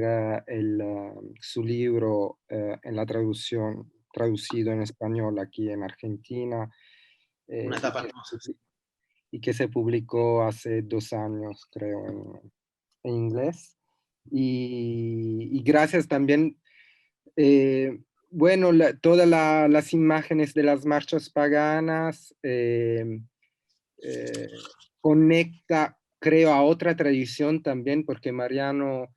su libro en la traducido en español aquí en Argentina. Una etapa hermosa. Y que se publicó hace 2 años, creo, en inglés. Y gracias también, bueno, todas las imágenes de las marchas paganas conecta, creo, a otra tradición también, porque Mariano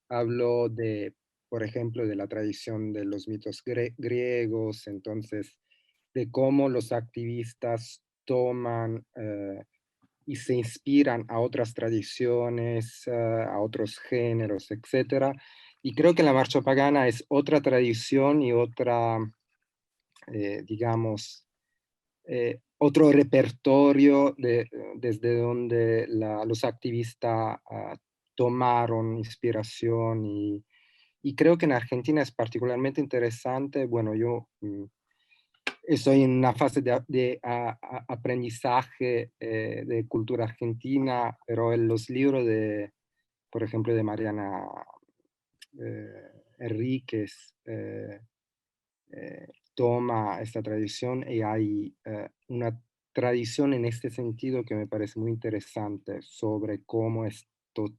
habló de, por ejemplo, de la tradición de los mitos griegos, entonces, de cómo los activistas toman y se inspiran a otras tradiciones, a otros géneros, etc. Y creo que la marcha pagana es otra tradición y otra, digamos, otro repertorio desde donde los activistas tomaron inspiración y creo que en Argentina es particularmente interesante. Bueno, yo estoy en una fase de aprendizaje de cultura argentina, pero en los libros de, por ejemplo, de Mariana Enríquez, toma esta tradición y hay una tradición en este sentido que me parece muy interesante sobre cómo este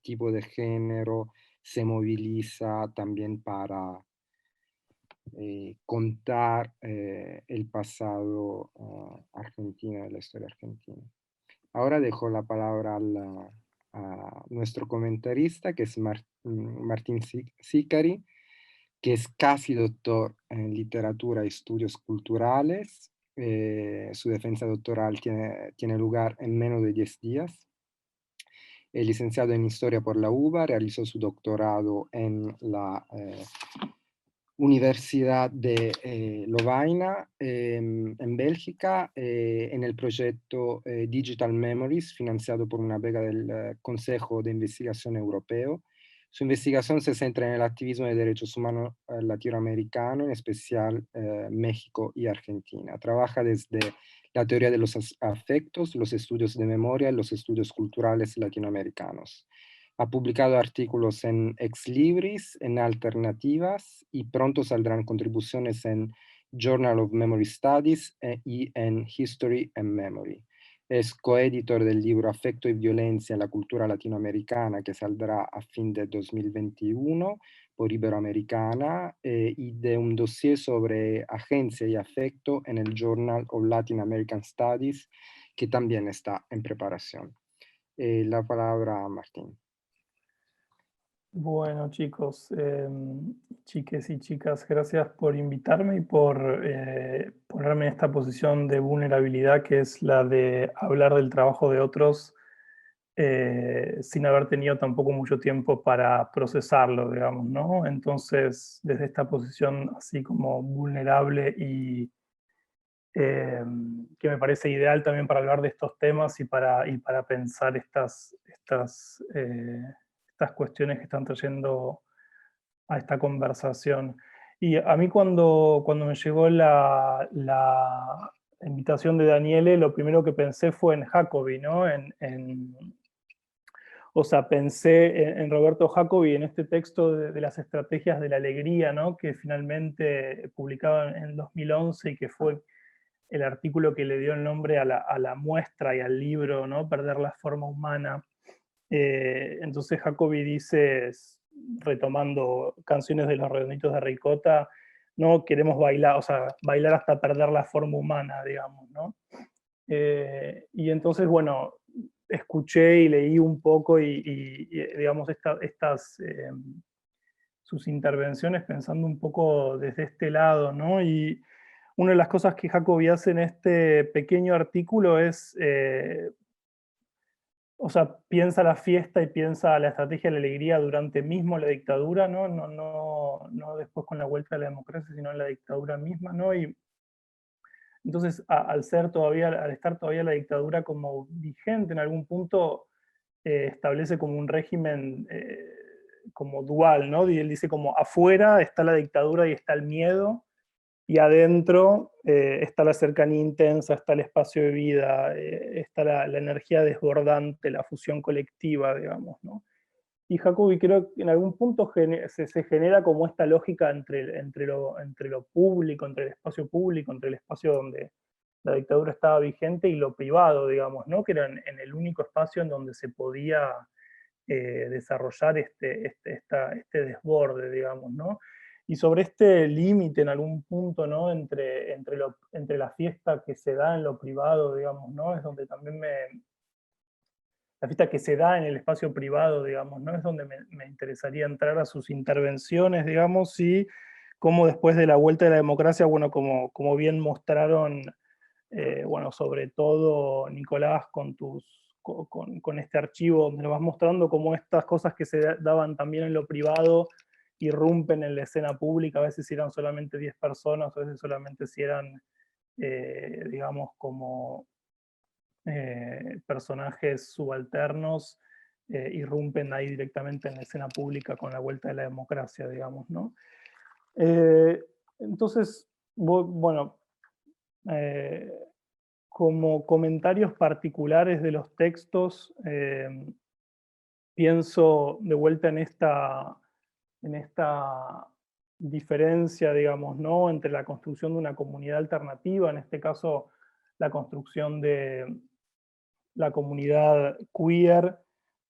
tipo de género se moviliza también para contar el pasado argentino, de la historia argentina. Ahora dejo la palabra a nuestro comentarista, que es Martín Sicari, que es casi doctor en literatura y estudios culturales. Su defensa doctoral tiene lugar en menos de 10 días. Es licenciado en Historia por la UBA, realizó su doctorado en la Universidad de Lovaina, en Bélgica, en el proyecto Digital Memories, financiado por una beca del Consejo de Investigación Europeo. Su investigación se centra en el activismo de derechos humanos latinoamericano, en especial México y Argentina. Trabaja desde la teoría de los afectos, los estudios de memoria y los estudios culturales latinoamericanos. Ha publicado artículos en Ex Libris, en Alternativas, y pronto saldrán contribuciones en Journal of Memory Studies y en History and Memory. Es coeditor del libro Afecto y Violencia en la Cultura Latinoamericana, que saldrá a fin de 2021 por Iberoamericana, y de un dossier sobre agencia y afecto en el Journal of Latin American Studies, que también está en preparación. La palabra a Martín. Bueno, chicos, chiques y chicas, gracias por invitarme y por ponerme en esta posición de vulnerabilidad, que es la de hablar del trabajo de otros sin haber tenido tampoco mucho tiempo para procesarlo, digamos, ¿no? Entonces, desde esta posición así como vulnerable y que me parece ideal también para hablar de estos temas y para pensar estas cuestiones que están trayendo a esta conversación. Y a mí cuando me llegó la invitación de Daniele, lo primero que pensé fue en Jacobi, ¿no? O sea, pensé en Roberto Jacobi, en este texto de las estrategias de la alegría, ¿no? Que finalmente publicado en 2011 y que fue el artículo que le dio el nombre a la muestra y al libro, ¿no? Perder la forma humana. Entonces Jacobi dice, retomando canciones de los Redonditos de Ricota, no queremos bailar, o sea, bailar hasta perder la forma humana, digamos, ¿no? Y entonces, bueno, escuché y leí un poco y digamos, sus intervenciones pensando un poco desde este lado, ¿no? Y una de las cosas que Jacobi hace en este pequeño artículo es, o sea, piensa la fiesta y piensa la estrategia de la alegría durante mismo la dictadura, ¿no? No después con la vuelta de la democracia, sino en la dictadura misma, ¿no? Y entonces, al estar todavía la dictadura como vigente en algún punto, establece como un régimen como dual, ¿no? Y él dice como afuera está la dictadura y está el miedo, y adentro está la cercanía intensa, está el espacio de vida, está la energía desbordante, la fusión colectiva, digamos, ¿no? Y Jacobi creo que en algún punto se genera como esta lógica entre lo público, entre el espacio público, entre el espacio donde la dictadura estaba vigente y lo privado, digamos, ¿no? Que era en el único espacio en donde se podía desarrollar este desborde, digamos, ¿no? Y sobre este límite en algún punto, ¿no? Entre la fiesta que se da en lo privado, digamos, ¿no? Es donde también la fiesta que se da en el espacio privado, digamos, ¿no? Es donde me interesaría entrar a sus intervenciones, digamos, y cómo después de la vuelta de la democracia, bueno, como bien mostraron, bueno, sobre todo Nicolás con con este archivo, donde nos vas mostrando cómo estas cosas que se daban también en lo privado irrumpen en la escena pública, a veces si eran solamente 10 personas, a veces solamente si eran, digamos, como personajes subalternos, irrumpen ahí directamente en la escena pública con la vuelta de la democracia, digamos, ¿no? Entonces, bueno, como comentarios particulares de los textos, pienso de vuelta en esta diferencia, digamos, ¿no?, entre la construcción de una comunidad alternativa, en este caso la construcción de la comunidad queer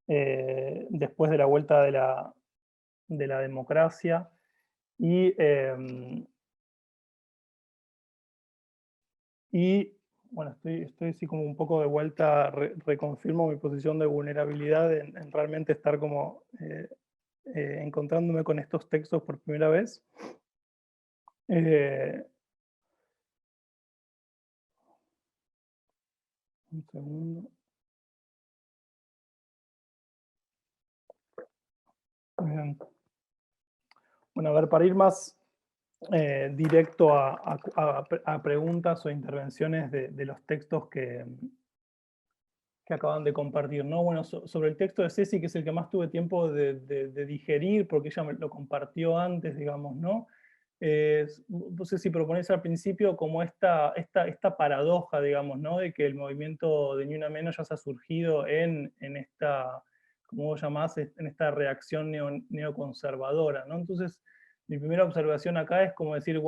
después de la vuelta de la democracia, y bueno, estoy así como un poco de vuelta, reconfirmo mi posición de vulnerabilidad en realmente estar como encontrándome con estos textos por primera vez. Un segundo. Bien. Bueno, a ver, para ir más directo a preguntas o intervenciones de los textos que acaban de compartir, ¿no? Bueno, sobre el texto de Ceci, que es el que más tuve tiempo de digerir, porque ella me lo compartió antes, digamos, ¿no? No sé si proponés al principio como esta paradoja, digamos, ¿no?, de que el movimiento de Ni Una Menos ya se ha surgido en esta, como vos llamás, en esta reacción neoconservadora, ¿no? Entonces, mi primera observación acá es como decir,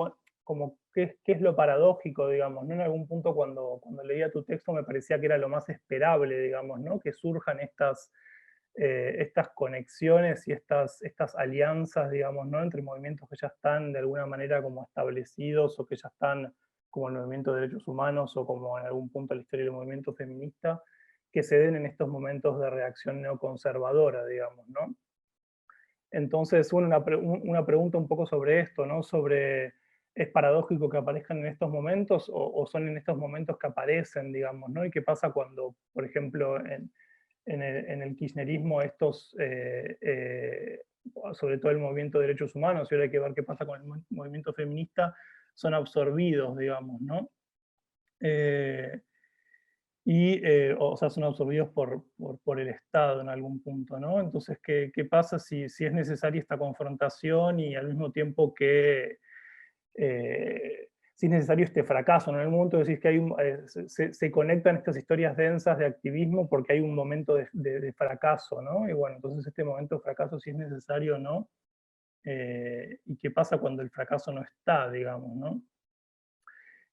como qué es lo paradójico, digamos, ¿no? En algún punto cuando leía tu texto me parecía que era lo más esperable, digamos, ¿no?, que surjan estas conexiones y estas alianzas, digamos, ¿no?, entre movimientos que ya están de alguna manera como establecidos, o que ya están como el movimiento de derechos humanos, o como en algún punto de la historia del movimiento feminista, que se den en estos momentos de reacción neoconservadora, digamos, ¿no? Entonces, una pregunta un poco sobre esto, ¿no? Sobre, ¿es paradójico que aparezcan en estos momentos, o son en estos momentos que aparecen, digamos, ¿no? ¿Y qué pasa cuando, por ejemplo, en el kirchnerismo sobre todo el movimiento de derechos humanos, y ahora hay que ver qué pasa con el movimiento feminista, son absorbidos, digamos, ¿no? O sea, son absorbidos por el Estado en algún punto, ¿no? Entonces, ¿qué pasa si es necesaria esta confrontación, y al mismo tiempo que si es necesario este fracaso, ¿no? En el momento decís que se conectan estas historias densas de activismo porque hay un momento de fracaso, ¿no? Y bueno, entonces este momento de fracaso, si es necesario o no, y qué pasa cuando el fracaso no está, digamos, ¿no?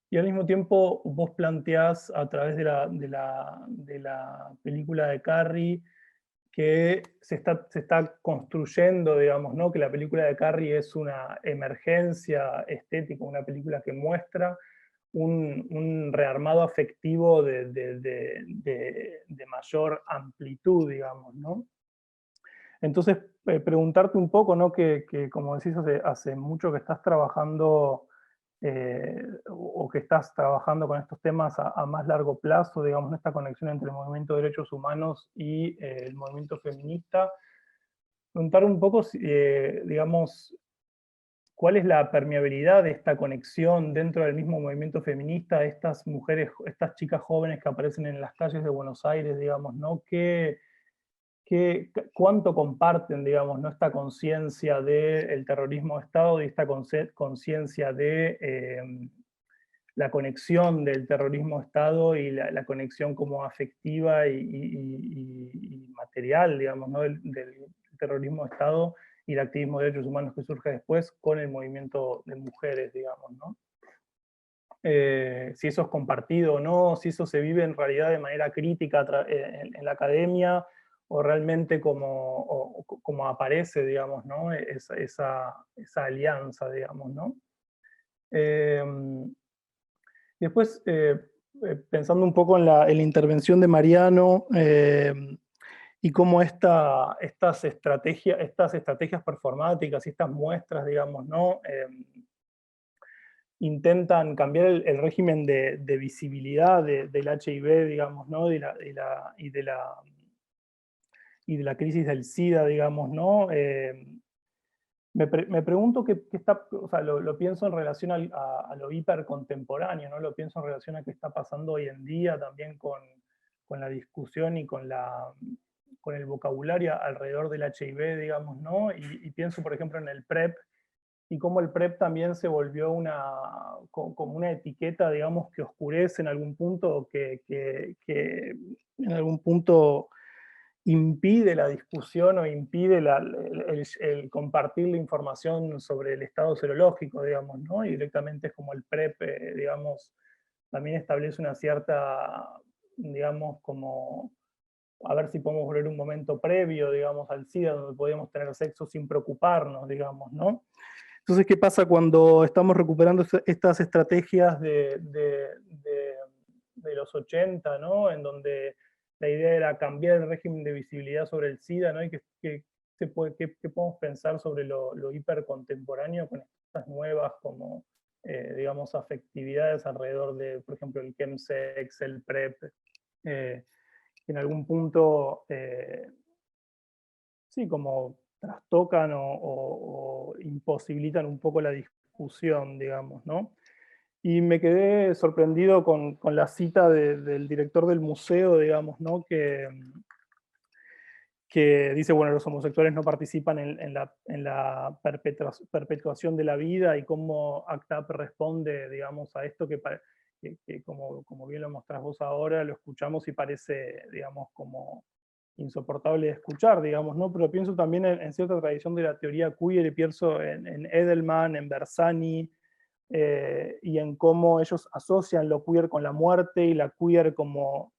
Y al mismo tiempo vos planteás a través de la película de Carrie que se está construyendo, digamos, ¿no?, que la película de Carrie es una emergencia estética, una película que muestra un rearmado afectivo de mayor amplitud, digamos, ¿no? Entonces, preguntarte un poco, ¿no?, que como decís, hace mucho que estás trabajando, o que estás trabajando con estos temas a más largo plazo, digamos, esta conexión entre el movimiento de derechos humanos y el movimiento feminista. Preguntar un poco, digamos, cuál es la permeabilidad de esta conexión dentro del mismo movimiento feminista, estas mujeres, estas chicas jóvenes que aparecen en las calles de Buenos Aires, digamos, ¿no? ¿Cuánto comparten, digamos, ¿no?, esta conciencia del terrorismo de Estado, y esta conciencia de la conexión del terrorismo de Estado y la conexión como afectiva y material, digamos, ¿no?, del terrorismo de Estado y el activismo de derechos humanos que surge después con el movimiento de mujeres, digamos, ¿no? Si eso es compartido o no, si eso se vive en realidad de manera crítica en la academia, o realmente como aparece, digamos, ¿no?, esa alianza, digamos, ¿no? Después, pensando un poco en la intervención de Mariano, y cómo estas estrategias performáticas y estas muestras, digamos, ¿no?, intentan cambiar el régimen de visibilidad del HIV, digamos, ¿no? y de la crisis del SIDA, digamos, ¿no? Me pregunto qué está, o sea, lo pienso en relación a lo hipercontemporáneo, ¿no? Lo pienso en relación a qué está pasando hoy en día también con la discusión y con el vocabulario alrededor del HIV, digamos, ¿no? Y pienso, por ejemplo, en el PrEP, y cómo el PrEP también se volvió como una etiqueta, digamos, que oscurece en algún punto, que en algún punto impide la discusión o impide el compartir la información sobre el estado serológico, digamos, ¿no? Y directamente es como el PrEP, digamos, también establece una cierta, digamos, como a ver si podemos volver un momento previo, digamos, al SIDA, donde podíamos tener sexo sin preocuparnos, digamos, ¿no? Entonces, ¿qué pasa cuando estamos recuperando estas estrategias de los 80, ¿no? En donde la idea era cambiar el régimen de visibilidad sobre el SIDA, ¿no? Y qué podemos pensar sobre lo hipercontemporáneo con estas nuevas, como, digamos, afectividades alrededor de, por ejemplo, el chemsex, el PrEP, que en algún punto, sí, como trastocan o imposibilitan un poco la discusión, digamos, ¿no? Y me quedé sorprendido con la cita del director del museo, digamos, ¿no? Que dice, bueno, los homosexuales no participan en la perpetuación de la vida, y cómo ACT UP responde, digamos, a esto que como bien lo mostrás vos ahora, lo escuchamos y parece, digamos, como insoportable de escuchar, digamos, ¿no? Pero pienso también en cierta tradición de la teoría queer, y pienso en Edelman, en Bersani, y en cómo ellos asocian lo queer con la muerte, y la queer como,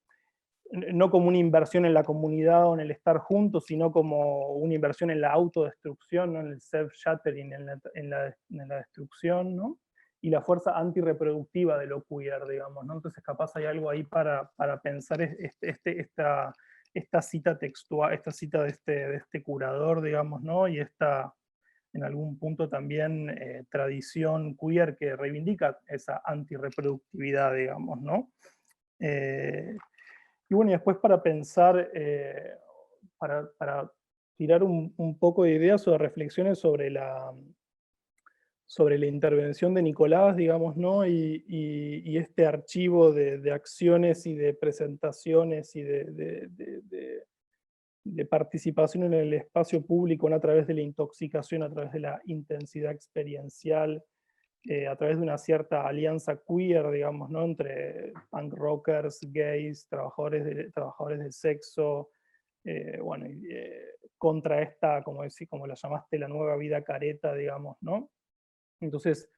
no como una inversión en la comunidad o en el estar juntos, sino como una inversión en la autodestrucción, ¿no? En el self-shattering, en la destrucción, ¿no? Y la fuerza antirreproductiva de lo queer, digamos, ¿no? Entonces capaz hay algo ahí para pensar esta cita textual, esta cita de este curador, digamos, ¿no? Y esta, en algún punto también, tradición queer que reivindica esa antirreproductividad, digamos, ¿no? Y bueno, y después para pensar, para tirar un poco de ideas o de reflexiones sobre la intervención de Nicolás, digamos, ¿no? Y este archivo de acciones y de presentaciones y de participación en el espacio público, ¿no? A través de la intoxicación, a través de la intensidad experiencial, a través de una cierta alianza queer, digamos, ¿no? Entre punk rockers, gays, trabajadores del sexo, bueno, contra esta, como la llamaste, la nueva vida careta, digamos, ¿no? Entonces,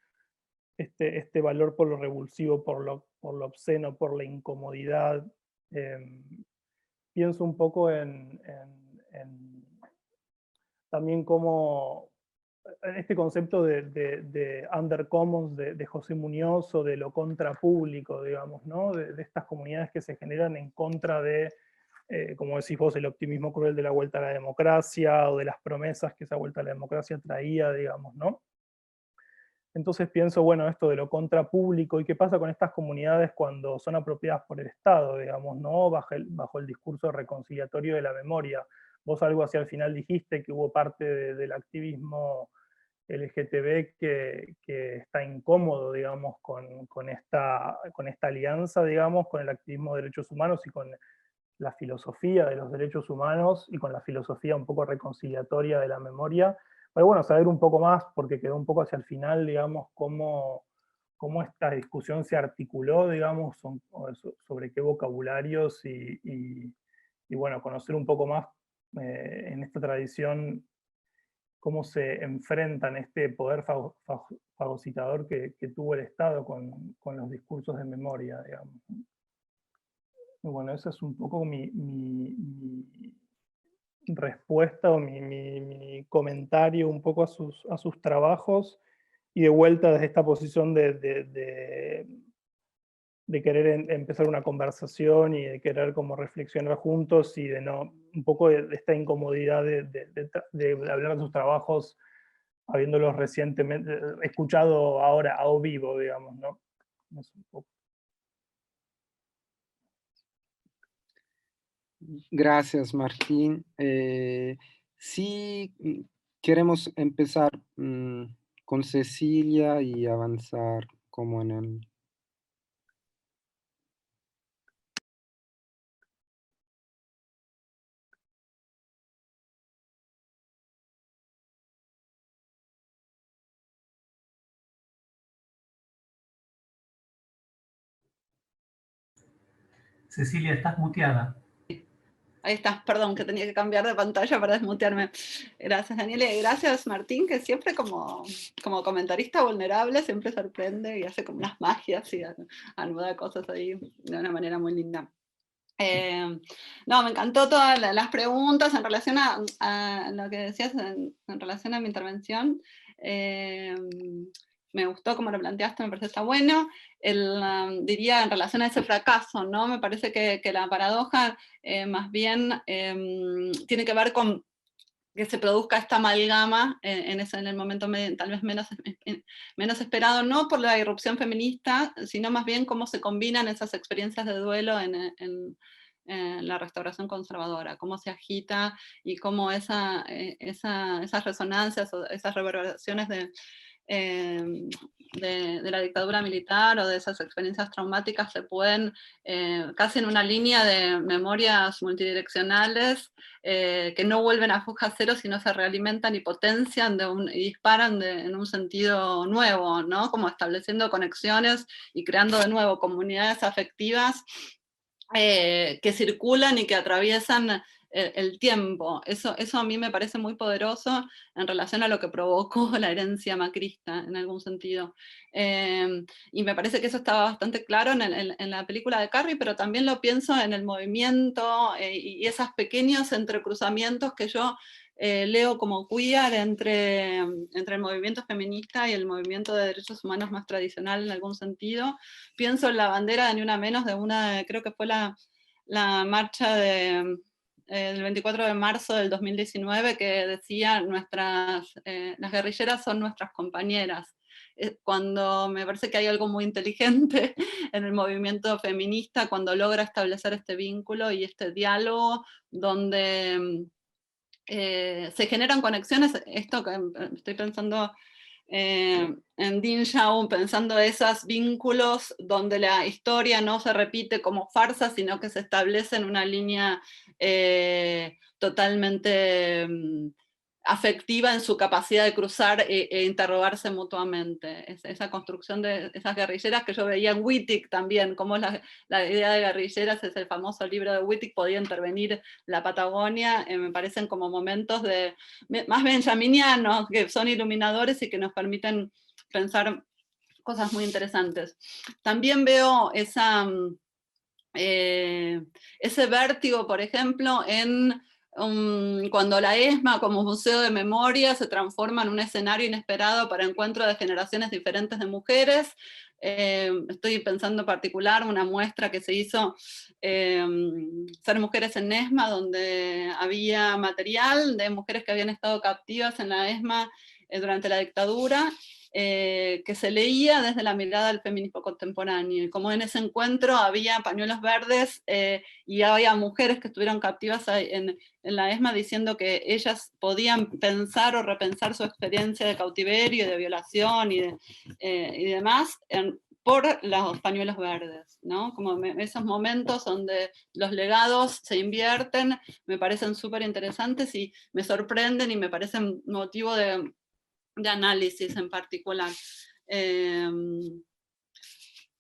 este valor por lo revulsivo, por lo obsceno, por la incomodidad, pienso un poco en también como en este concepto de undercommons de José Muñoz, o de lo contrapúblico, digamos, ¿no? De estas comunidades que se generan en contra de, como decís vos, el optimismo cruel de la vuelta a la democracia, o de las promesas que esa vuelta a la democracia traía, digamos, ¿no? Entonces pienso, bueno, esto de lo contrapúblico, y qué pasa con estas comunidades cuando son apropiadas por el Estado, digamos, ¿no? Bajo el discurso reconciliatorio de la memoria. Vos algo hacia el final dijiste que hubo parte del activismo LGTB que está incómodo, digamos, con esta alianza, digamos, con el activismo de derechos humanos y con la filosofía de los derechos humanos, y con la filosofía un poco reconciliatoria de la memoria. Pero bueno, saber un poco más, porque quedó un poco hacia el final, digamos, cómo esta discusión se articuló, digamos, sobre qué vocabularios, y bueno, conocer un poco más en esta tradición cómo se enfrentan este poder fagocitador que tuvo el Estado con los discursos de memoria, digamos. Y bueno, esa es un poco mi respuesta, o mi comentario un poco a sus trabajos, y de vuelta desde esta posición de querer empezar una conversación, y de querer como reflexionar juntos, y de no, un poco de esta incomodidad de hablar de sus trabajos habiéndolos recientemente escuchado ahora a vivo, digamos, ¿no? Es un poco. Gracias, Martín. Sí, queremos empezar con Cecilia y avanzar como en el... Cecilia, estás muteada. Ahí está, perdón, que tenía que cambiar de pantalla para desmutearme. Gracias, Daniela, y gracias, Martín, que siempre como comentarista vulnerable siempre sorprende y hace como unas magias y anuda cosas ahí de una manera muy linda. No, me encantó todas las preguntas en relación a lo que decías en relación a mi intervención. Me gustó como lo planteaste, me parece que está bueno. Diría en relación a ese fracaso, ¿no? Me parece que la paradoja más bien tiene que ver con que se produzca esta amalgama en el momento tal vez menos esperado, no por la irrupción feminista, sino más bien cómo se combinan esas experiencias de duelo en la restauración conservadora, cómo se agita y cómo esas resonancias o esas reverberaciones de la dictadura militar o de esas experiencias traumáticas se pueden, casi en una línea de memorias multidireccionales, que no vuelven a foja cero, sino se realimentan y potencian y disparan en un sentido nuevo, ¿no? Como estableciendo conexiones y creando de nuevo comunidades afectivas que circulan y que atraviesan el tiempo. Eso a mí me parece muy poderoso en relación a lo que provocó la herencia macrista, en algún sentido. Y me parece que eso estaba bastante claro en la película de Carrie, pero también lo pienso en el movimiento y esos pequeños entrecruzamientos que yo leo como queer entre el movimiento feminista y el movimiento de derechos humanos más tradicional en algún sentido. Pienso en la bandera de Ni Una Menos, creo que fue la marcha del 24 de marzo del 2019, que decía las guerrilleras son nuestras compañeras. Cuando me parece que hay algo muy inteligente en el movimiento feminista, cuando logra establecer este vínculo y este diálogo, donde se generan conexiones, esto que estoy pensando en Dean Shaw, pensando esos vínculos donde la historia no se repite como farsa, sino que se establece en una línea totalmente afectiva en su capacidad de cruzar e interrogarse mutuamente. Esa construcción de esas guerrilleras que yo veía en Wittig también, como la idea de guerrilleras, es el famoso libro de Wittig, podía intervenir la Patagonia, me parecen como momentos más benjaminianos, que son iluminadores y que nos permiten pensar cosas muy interesantes. También veo ese vértigo, por ejemplo, cuando la ESMA como museo de memoria se transforma en un escenario inesperado para encuentro de generaciones diferentes de mujeres. Estoy pensando en particular una muestra que se hizo, Ser Mujeres en ESMA, donde había material de mujeres que habían estado captivas en la ESMA durante la dictadura, que se leía desde la mirada del feminismo contemporáneo, y como en ese encuentro había pañuelos verdes y había mujeres que estuvieron captivas en la ESMA diciendo que ellas podían pensar o repensar su experiencia de cautiverio, de violación y demás, por los pañuelos verdes, ¿no? Como esos momentos donde los legados se invierten, me parecen súper interesantes y me sorprenden y me parecen motivo de análisis en particular.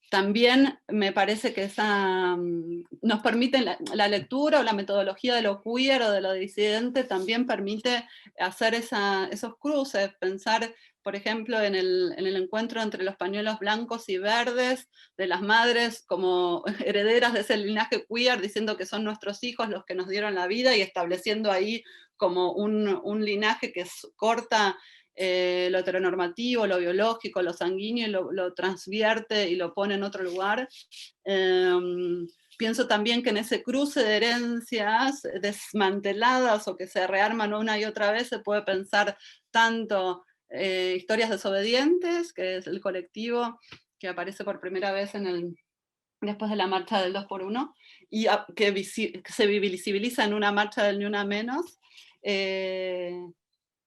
También me parece que nos permite la lectura o la metodología de lo queer o de lo disidente, también permite hacer esos cruces, pensar, por ejemplo, en el encuentro entre los pañuelos blancos y verdes, de las madres como herederas de ese linaje queer, diciendo que son nuestros hijos los que nos dieron la vida, y estableciendo ahí como un linaje que corta lo heteronormativo, lo biológico, lo sanguíneo, y lo transvierte y lo pone en otro lugar. Pienso también que en ese cruce de herencias desmanteladas o que se rearman una y otra vez, se puede pensar tanto Historias Desobedientes, que es el colectivo que aparece por primera vez después de la marcha del 2x1, y que se visibiliza en una marcha del Ni Una Menos,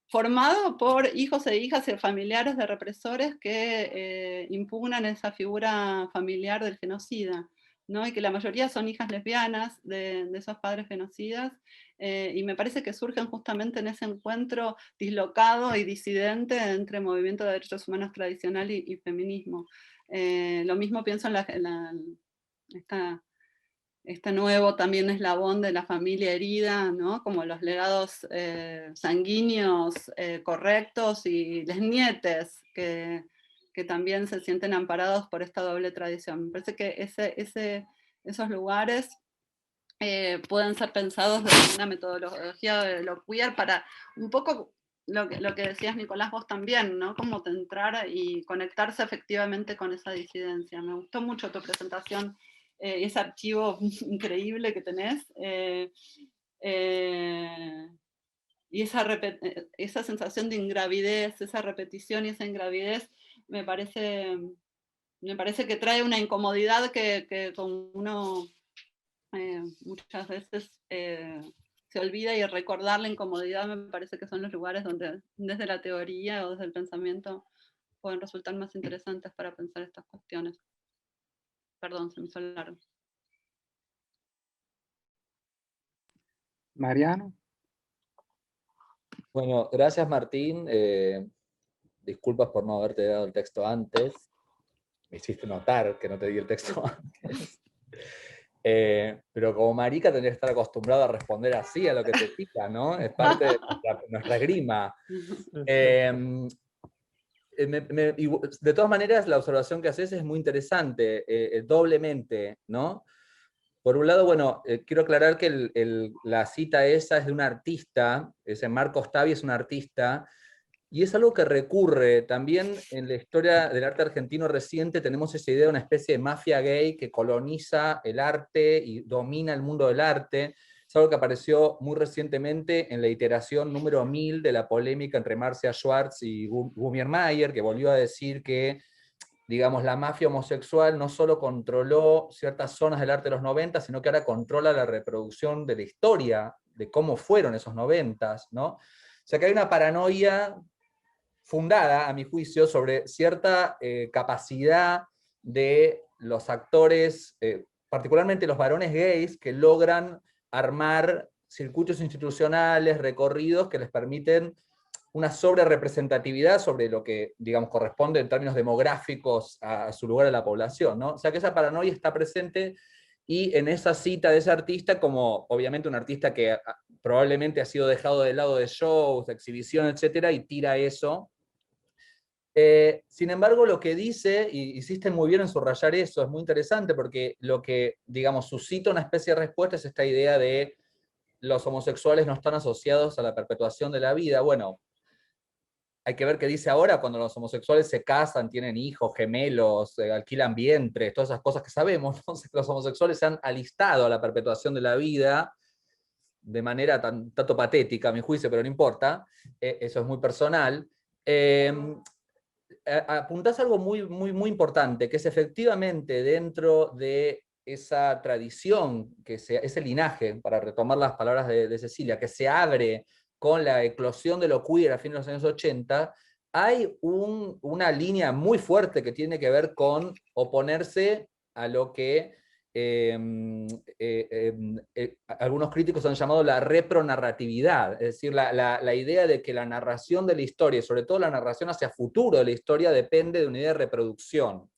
formado por hijos e hijas y familiares de represores que impugnan esa figura familiar del genocida, ¿no? Y que la mayoría son hijas lesbianas de esos padres genocidas, y me parece que surgen justamente en ese encuentro dislocado y disidente entre movimiento de derechos humanos tradicional y feminismo. Lo mismo pienso en este nuevo también eslabón de la familia herida, ¿no? Como los legados sanguíneos correctos, y les nietes que también se sienten amparados por esta doble tradición. Me parece que esos lugares pueden ser pensados desde una metodología de lo queer para un poco lo que decías, Nicolás, vos también, ¿no? Como entrar y conectarse efectivamente con esa disidencia. Me gustó mucho tu presentación, ese archivo increíble que tenés, y esa sensación de ingravidez, esa repetición y esa ingravidez, me parece que trae una incomodidad que con uno muchas veces se olvida, y recordar la incomodidad me parece que son los lugares donde desde la teoría o desde el pensamiento pueden resultar más interesantes para pensar estas cuestiones. Perdón, se me hizo largo. Mariano. Bueno, gracias Martín. Disculpas por no haberte dado el texto antes. Me hiciste notar que no te di el texto antes. Pero como marica tendrías que estar acostumbrado a responder así a lo que te pica, ¿no? Es parte de nuestra esgrima. De todas maneras, la observación que haces es muy interesante, doblemente, ¿no? Por un lado, bueno, quiero aclarar que la cita esa es de un artista, ese Marcos Tavi es un artista, y es algo que recurre también en la historia del arte argentino reciente. Tenemos esa idea de una especie de mafia gay que coloniza el arte y domina el mundo del arte. Es algo que apareció muy recientemente en la iteración número 1000 de la polémica entre Marcia Schwartz y Gumier Mayer, que volvió a decir que, digamos, la mafia homosexual no solo controló ciertas zonas del arte de los 90, sino que ahora controla la reproducción de la historia, de cómo fueron esos 90, ¿no? O sea que hay una paranoia fundada, a mi juicio, sobre cierta capacidad de los actores, particularmente los varones gays, que logran armar circuitos institucionales, recorridos que les permiten una sobrerepresentatividad sobre lo que, digamos, corresponde en términos demográficos a su lugar en la población, ¿no? O sea que esa paranoia está presente, y en esa cita de ese artista, como obviamente un artista que probablemente ha sido dejado de lado de shows, de exhibición, etcétera, y tira eso. Sin embargo, lo que dice, y hiciste muy bien en subrayar eso, es muy interesante, porque lo que, digamos, suscita una especie de respuesta es esta idea de los homosexuales no están asociados a la perpetuación de la vida. Bueno, hay que ver qué dice ahora cuando los homosexuales se casan, tienen hijos, gemelos, alquilan vientres, todas esas cosas que sabemos. Entonces, los homosexuales se han alistado a la perpetuación de la vida de manera tanto patética, a mi juicio, pero no importa, eso es muy personal. Apuntás algo muy, muy, muy importante, que es efectivamente dentro de esa tradición, ese linaje, para retomar las palabras de Cecilia, que se abre con la eclosión de lo queer a fines de los años 80, hay una línea muy fuerte que tiene que ver con oponerse a lo que algunos críticos han llamado la repronarratividad, es decir, la idea de que la narración de la historia, y sobre todo la narración hacia futuro de la historia, depende de una idea de reproducción,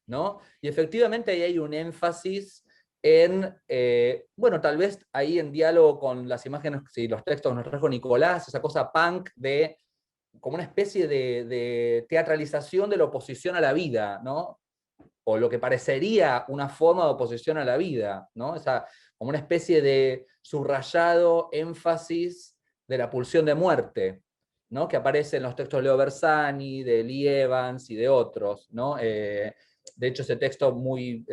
¿no? Y efectivamente ahí hay un énfasis en, bueno, tal vez ahí en diálogo con las imágenes y los textos que nos trajo Nicolás, esa cosa punk de como una especie de teatralización de la oposición a la vida, ¿no? O lo que parecería una forma de oposición a la vida, ¿no? Como una especie de subrayado énfasis de la pulsión de muerte, ¿no? Que aparece en los textos de Leo Bersani, de Lee Evans y de otros, ¿no? De hecho, ese texto muy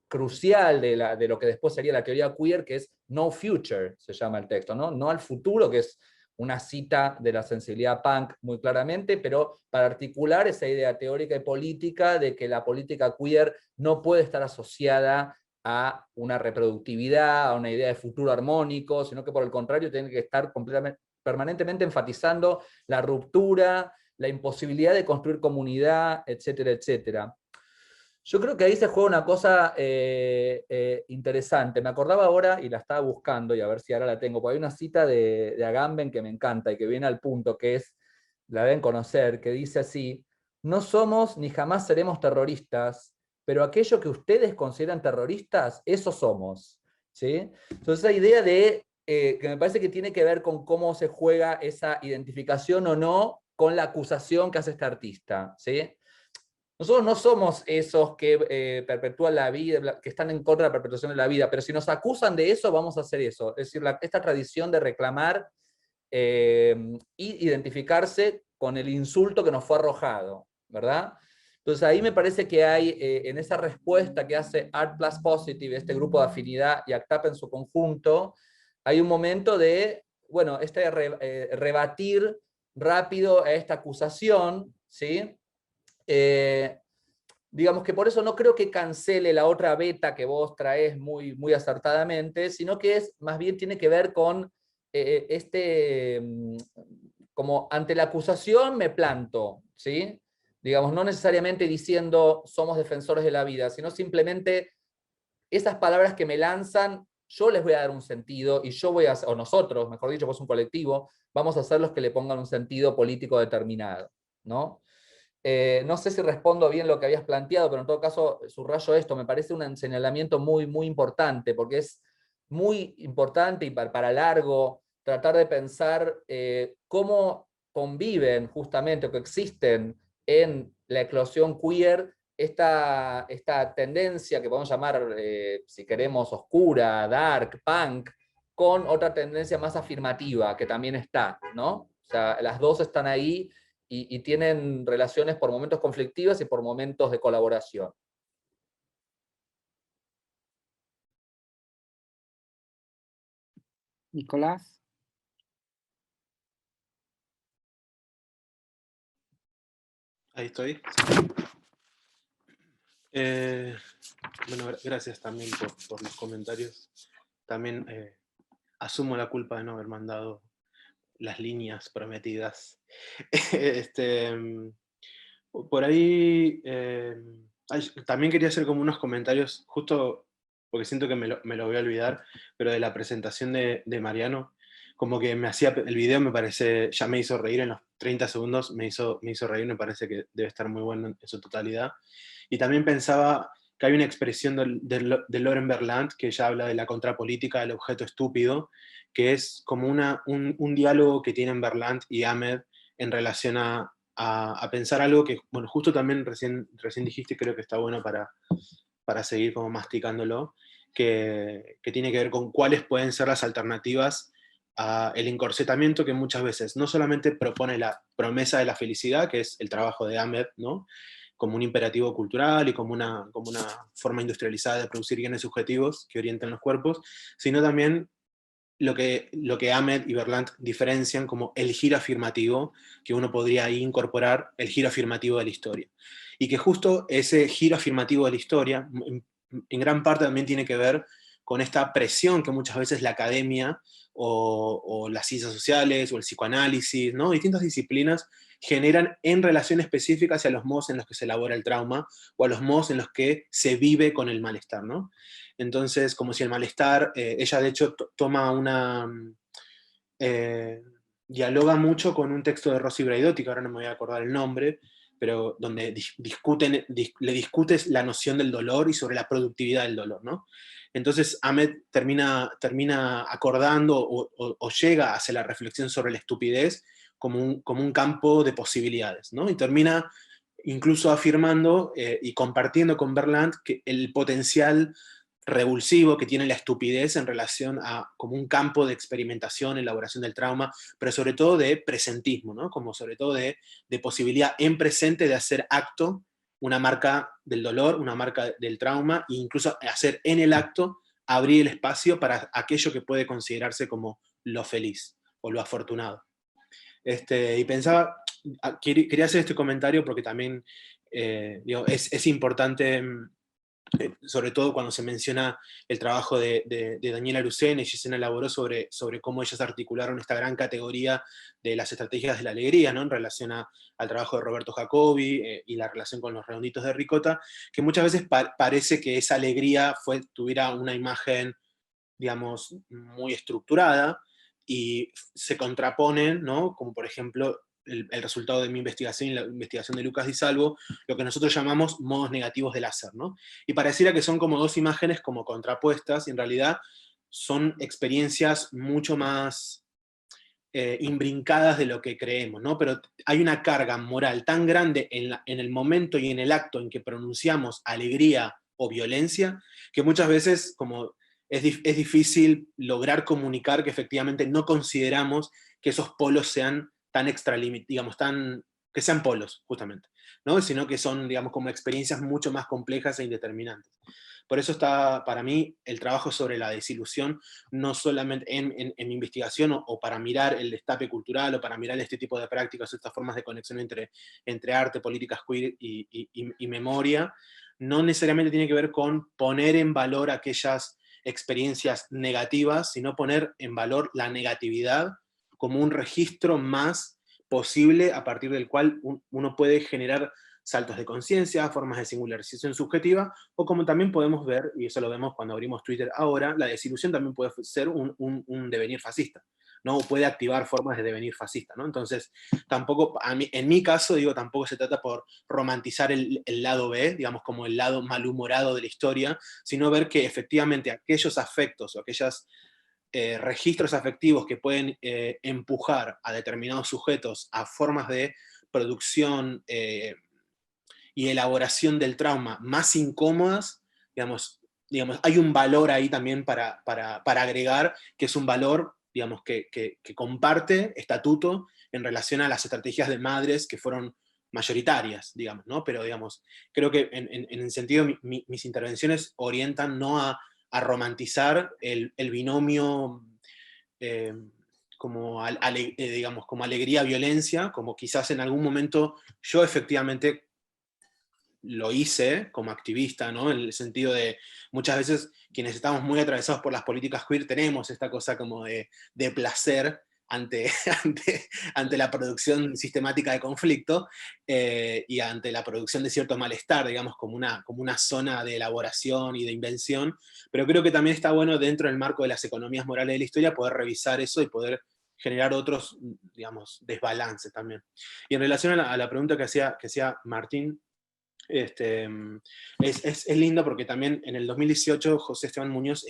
crucial de lo que después sería la teoría queer, que es No Future, se llama el texto, ¿no? No al futuro, que es una cita de la sensibilidad punk muy claramente, pero para articular esa idea teórica y política de que la política queer no puede estar asociada a una reproductividad, a una idea de futuro armónico, sino que por el contrario tiene que estar permanentemente enfatizando la ruptura, la imposibilidad de construir comunidad, etcétera, etcétera. Yo creo que ahí se juega una cosa interesante. Me acordaba ahora, y la estaba buscando, y a ver si ahora la tengo, porque hay una cita de Agamben que me encanta y que viene al punto, que es, la deben conocer, que dice así: no somos ni jamás seremos terroristas, pero aquello que ustedes consideran terroristas, eso somos. ¿Sí? Entonces esa idea de, que me parece que tiene que ver con cómo se juega esa identificación o no con la acusación que hace este artista. ¿Sí? Nosotros no somos esos que perpetúan la vida, que están en contra de la perpetuación de la vida, pero si nos acusan de eso, vamos a hacer eso. Es decir, esta tradición de reclamar y identificarse con el insulto que nos fue arrojado, ¿verdad? Entonces ahí me parece que hay, en esa respuesta que hace Art Plus Positive, este grupo de afinidad, y ACT UP en su conjunto, hay un momento de, bueno, rebatir rápido a esta acusación, ¿sí? Digamos que por eso no creo que cancele la otra beta que vos traes muy, muy acertadamente, sino que más bien tiene que ver con como ante la acusación me planto, ¿sí? Digamos, no necesariamente diciendo somos defensores de la vida, sino simplemente esas palabras que me lanzan, yo les voy a dar un sentido, y yo voy a, o nosotros, mejor dicho, pues un colectivo, vamos a ser los que le pongan un sentido político determinado, ¿no? No sé si respondo bien lo que habías planteado, pero en todo caso subrayo esto, me parece un señalamiento muy, muy importante, porque es muy importante y para largo tratar de pensar cómo conviven justamente o que existen en la eclosión queer esta tendencia que podemos llamar, si queremos, oscura, dark, punk, con otra tendencia más afirmativa que también está, ¿no? O sea, las dos están ahí y tienen relaciones por momentos conflictivas y por momentos de colaboración. Nicolás. Ahí estoy. Bueno, gracias también por los comentarios. También asumo la culpa de no haber mandado las líneas prometidas. Por ahí, también quería hacer como unos comentarios, justo porque siento que me lo voy a olvidar, pero de la presentación de Mariano, como que me hacía, el video me parece, ya me hizo reír en los 30 segundos, me hizo reír, me parece que debe estar muy bueno en su totalidad. Y también pensaba que hay una expresión de Lauren Berlant que ya habla de la contrapolítica del objeto estúpido, que es como un diálogo que tienen Berlant y Ahmed en relación a pensar algo que, bueno, justo también recién dijiste, creo que está bueno para seguir como masticándolo, que tiene que ver con cuáles pueden ser las alternativas al encorsetamiento que muchas veces no solamente propone la promesa de la felicidad, que es el trabajo de Ahmed, ¿no?, como un imperativo cultural y como una forma industrializada de producir bienes subjetivos que orientan los cuerpos, sino también lo que Ahmed y Berlant diferencian como el giro afirmativo, que uno podría ahí incorporar el giro afirmativo de la historia. Y que justo ese giro afirmativo de la historia, en gran parte también tiene que ver con esta presión que muchas veces la academia o las ciencias sociales o el psicoanálisis, ¿no?, distintas disciplinas generan en relación específica hacia los modos en los que se elabora el trauma o a los modos en los que se vive con el malestar, ¿no? Entonces, como si el malestar, ella de hecho toma dialoga mucho con un texto de Rosy Braidotti, que ahora no me voy a acordar el nombre, pero donde le discutes la noción del dolor y sobre la productividad del dolor, ¿no? Entonces Ahmed termina acordando o llega hacia la reflexión sobre la estupidez como un campo de posibilidades, ¿no? Y termina incluso afirmando y compartiendo con Berlant que el potencial revulsivo que tiene la estupidez en relación a como un campo de experimentación, elaboración del trauma, pero sobre todo de presentismo, ¿no?, como sobre todo de posibilidad en presente de hacer acto una marca del dolor, una marca del trauma, e incluso hacer en el acto, abrir el espacio para aquello que puede considerarse como lo feliz o lo afortunado. Y pensaba, quería hacer este comentario porque también digo, es importante, sobre todo cuando se menciona el trabajo de Daniela Arucena y Gisela elaboró sobre cómo ellas articularon esta gran categoría de las estrategias de la alegría, ¿no? En relación al trabajo de Roberto Jacobi y la relación con los redonditos de ricota, que muchas veces parece que esa alegría tuviera una imagen, digamos, muy estructurada, y se contraponen, ¿no? Como por ejemplo el resultado de mi investigación y la investigación de Lucas Di Salvo, lo que nosotros llamamos modos negativos del hacer, ¿no? Y pareciera que son como dos imágenes como contrapuestas, y en realidad son experiencias mucho más imbrincadas de lo que creemos, ¿no? Pero hay una carga moral tan grande en el momento y en el acto en que pronunciamos alegría o violencia, que muchas veces como es difícil lograr comunicar que efectivamente no consideramos que esos polos sean tan digamos, que sean polos, justamente, ¿no? Sino que son, digamos, como experiencias mucho más complejas e indeterminantes. Por eso está, para mí, el trabajo sobre la desilusión, no solamente en mi investigación o para mirar el destape cultural o para mirar este tipo de prácticas, estas formas de conexión entre arte, políticas queer y memoria, no necesariamente tiene que ver con poner en valor aquellas experiencias negativas, sino poner en valor la negatividad como un registro más posible a partir del cual uno puede generar saltos de conciencia, formas de singularización subjetiva, o como también podemos ver, y eso lo vemos cuando abrimos Twitter ahora, la desilusión también puede ser un devenir fascista, ¿no? Puede activar formas de devenir fascista, ¿no? Entonces, tampoco, en mi caso, digo, tampoco se trata por romantizar el lado B, digamos, como el lado malhumorado de la historia, sino ver que efectivamente aquellos afectos o aquellas registros afectivos que pueden empujar a determinados sujetos a formas de producción y elaboración del trauma más incómodas, digamos, hay un valor ahí también para agregar, que es un valor, digamos, que comparte estatuto en relación a las estrategias de madres que fueron mayoritarias, digamos, ¿no? Pero, digamos, creo que en el sentido, mis intervenciones orientan no a romantizar el binomio como, digamos, como alegría-violencia, como quizás en algún momento yo efectivamente lo hice como activista, ¿no? En el sentido de, muchas veces quienes estamos muy atravesados por las políticas queer tenemos esta cosa como de placer ante la producción sistemática de conflicto y ante la producción de cierto malestar, digamos, como una zona de elaboración y de invención, pero creo que también está bueno dentro del marco de las economías morales de la historia poder revisar eso y poder generar otros, digamos, desbalances también. Y en relación a la pregunta que hacía Martín, es lindo porque también en el 2018 José Esteban Muñoz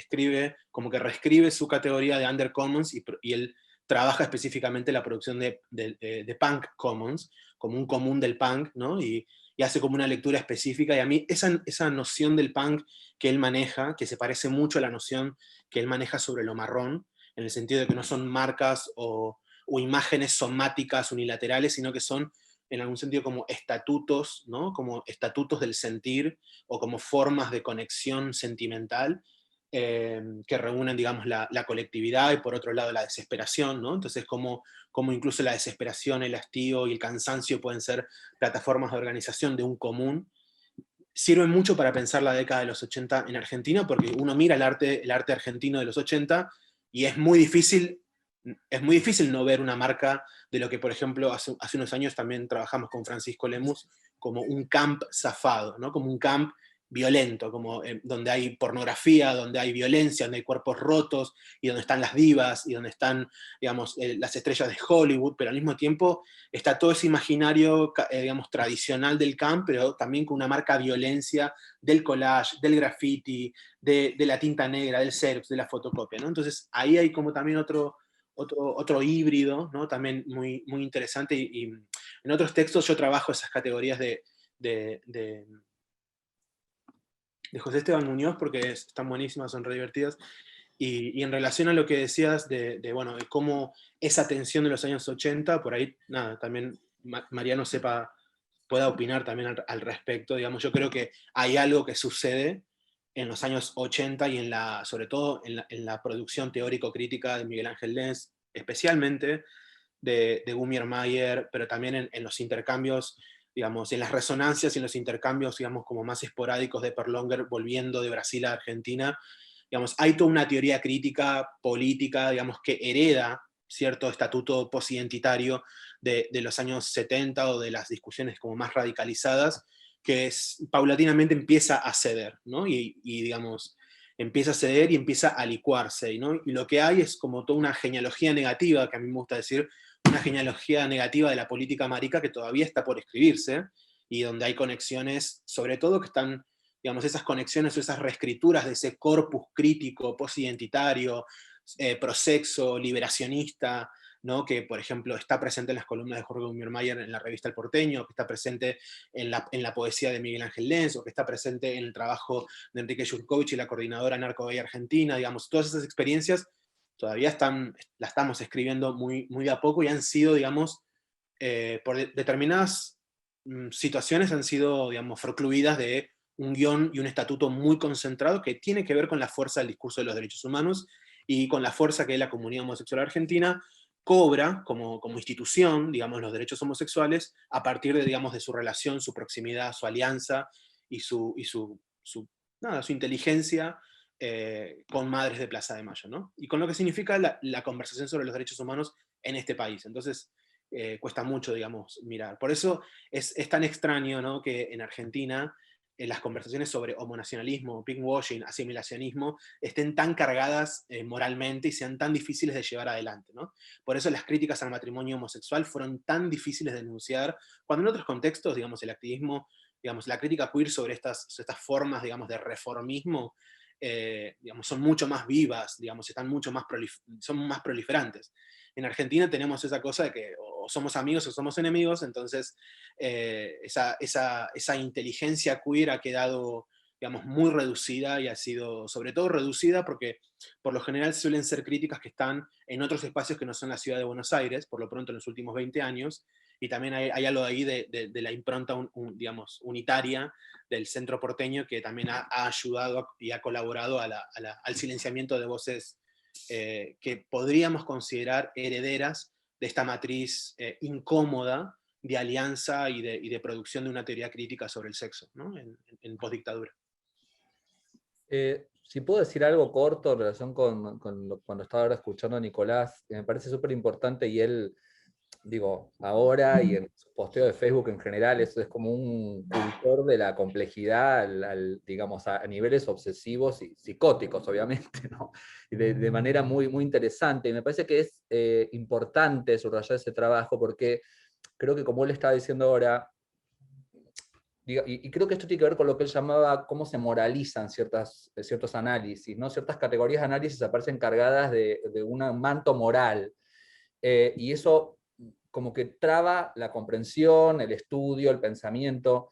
como que reescribe su categoría de Undercommons y él trabaja específicamente la producción de Punk Commons, como un común del punk, ¿no? Y hace como una lectura específica, y a mí esa noción del punk que él maneja, que se parece mucho a la noción que él maneja sobre lo marrón, en el sentido de que no son marcas o imágenes somáticas unilaterales, sino que son en algún sentido como estatutos, ¿no? Como estatutos del sentir o como formas de conexión sentimental que reúnen, digamos, la colectividad y por otro lado la desesperación, ¿no? Entonces como incluso la desesperación, el hastío y el cansancio pueden ser plataformas de organización de un común. Sirven mucho para pensar la década de los 80 en Argentina, porque uno mira el arte argentino de los 80 y es muy difícil no ver una marca de lo que, por ejemplo, hace unos años también trabajamos con Francisco Lemus, como un camp zafado, ¿no? Como un camp violento, como, donde hay pornografía, donde hay violencia, donde hay cuerpos rotos, y donde están las divas, y donde están, digamos, las estrellas de Hollywood, pero al mismo tiempo está todo ese imaginario, digamos, tradicional del camp, pero también con una marca violencia del collage, del graffiti, de la tinta negra, del xerox, de la fotocopia, ¿no? Entonces ahí hay como también otro híbrido, ¿no? También muy, muy interesante, y en otros textos yo trabajo esas categorías de José Esteban Muñoz porque están buenísimas, son re divertidas, y en relación a lo que decías de cómo esa tensión de los años 80, por ahí, nada, también Mariano pueda opinar también al respecto, digamos, yo creo que hay algo que sucede en los años 80 y sobre todo en la producción teórico-crítica de Miguel Ángel Lenz, especialmente de Gummiermeier, pero también en los intercambios, digamos, en las resonancias y en los intercambios, digamos, como más esporádicos de Perlonger volviendo de Brasil a Argentina, digamos, hay toda una teoría crítica política, digamos, que hereda cierto estatuto posidentitario de los años 70 o de las discusiones como más radicalizadas, que paulatinamente empieza a ceder, ¿no? Y digamos, empieza a ceder y empieza a licuarse, ¿no? Y lo que hay es como toda una genealogía negativa, que a mí me gusta decir, una genealogía negativa de la política marica que todavía está por escribirse, y donde hay conexiones, sobre todo que están, digamos, esas conexiones o esas reescrituras de ese corpus crítico, posidentitario, prosexo, liberacionista, ¿no? Que por ejemplo está presente en las columnas de Jorge Gummiermeier en la revista El Porteño, que está presente en la poesía de Miguel Ángel Lenz, o que está presente en el trabajo de Enrique Yurkovich y la coordinadora Narco Gay Argentina, digamos, todas esas experiencias todavía las estamos escribiendo muy, muy de a poco, y han sido, digamos, por determinadas situaciones han sido, digamos, forcluidas de un guión y un estatuto muy concentrado que tiene que ver con la fuerza del discurso de los derechos humanos y con la fuerza que la comunidad homosexual argentina cobra como institución, digamos, los derechos homosexuales, a partir de, digamos, de su relación, su proximidad, su alianza y su inteligencia con madres de Plaza de Mayo, ¿no? Y con lo que significa la conversación sobre los derechos humanos en este país. Entonces, cuesta mucho, digamos, mirar. Por eso es tan extraño, ¿no?, que en Argentina las conversaciones sobre homonacionalismo, pinkwashing, asimilacionismo, estén tan cargadas moralmente y sean tan difíciles de llevar adelante, ¿no? Por eso las críticas al matrimonio homosexual fueron tan difíciles de denunciar, cuando en otros contextos, digamos, el activismo, digamos, la crítica queer sobre estas formas, digamos, de reformismo, digamos, son mucho más vivas, digamos, son más proliferantes. En Argentina tenemos esa cosa de que o somos amigos o somos enemigos, entonces esa inteligencia queer ha quedado, digamos, muy reducida, y ha sido sobre todo reducida porque por lo general suelen ser críticas que están en otros espacios que no son la ciudad de Buenos Aires, por lo pronto en los últimos 20 años, y también hay algo ahí de la impronta, digamos, unitaria del centro porteño, que también ha ayudado y ha colaborado al silenciamiento de voces que podríamos considerar herederas de esta matriz incómoda de alianza y de producción de una teoría crítica sobre el sexo, ¿no?, en postdictadura. Si puedo decir algo corto en relación cuando estaba ahora escuchando a Nicolás, que me parece súper importante, y él, digo, ahora y en su posteo de Facebook en general, eso es como un cultor de la complejidad, digamos, a niveles obsesivos y psicóticos, obviamente, ¿no? Y de manera muy, muy interesante. Y me parece que es importante subrayar ese trabajo, porque creo que, como él estaba diciendo ahora, y creo que esto tiene que ver con lo que él llamaba cómo se moralizan ciertos análisis, ¿no? Ciertas categorías de análisis aparecen cargadas de un manto moral, y eso como que traba la comprensión, el estudio, el pensamiento.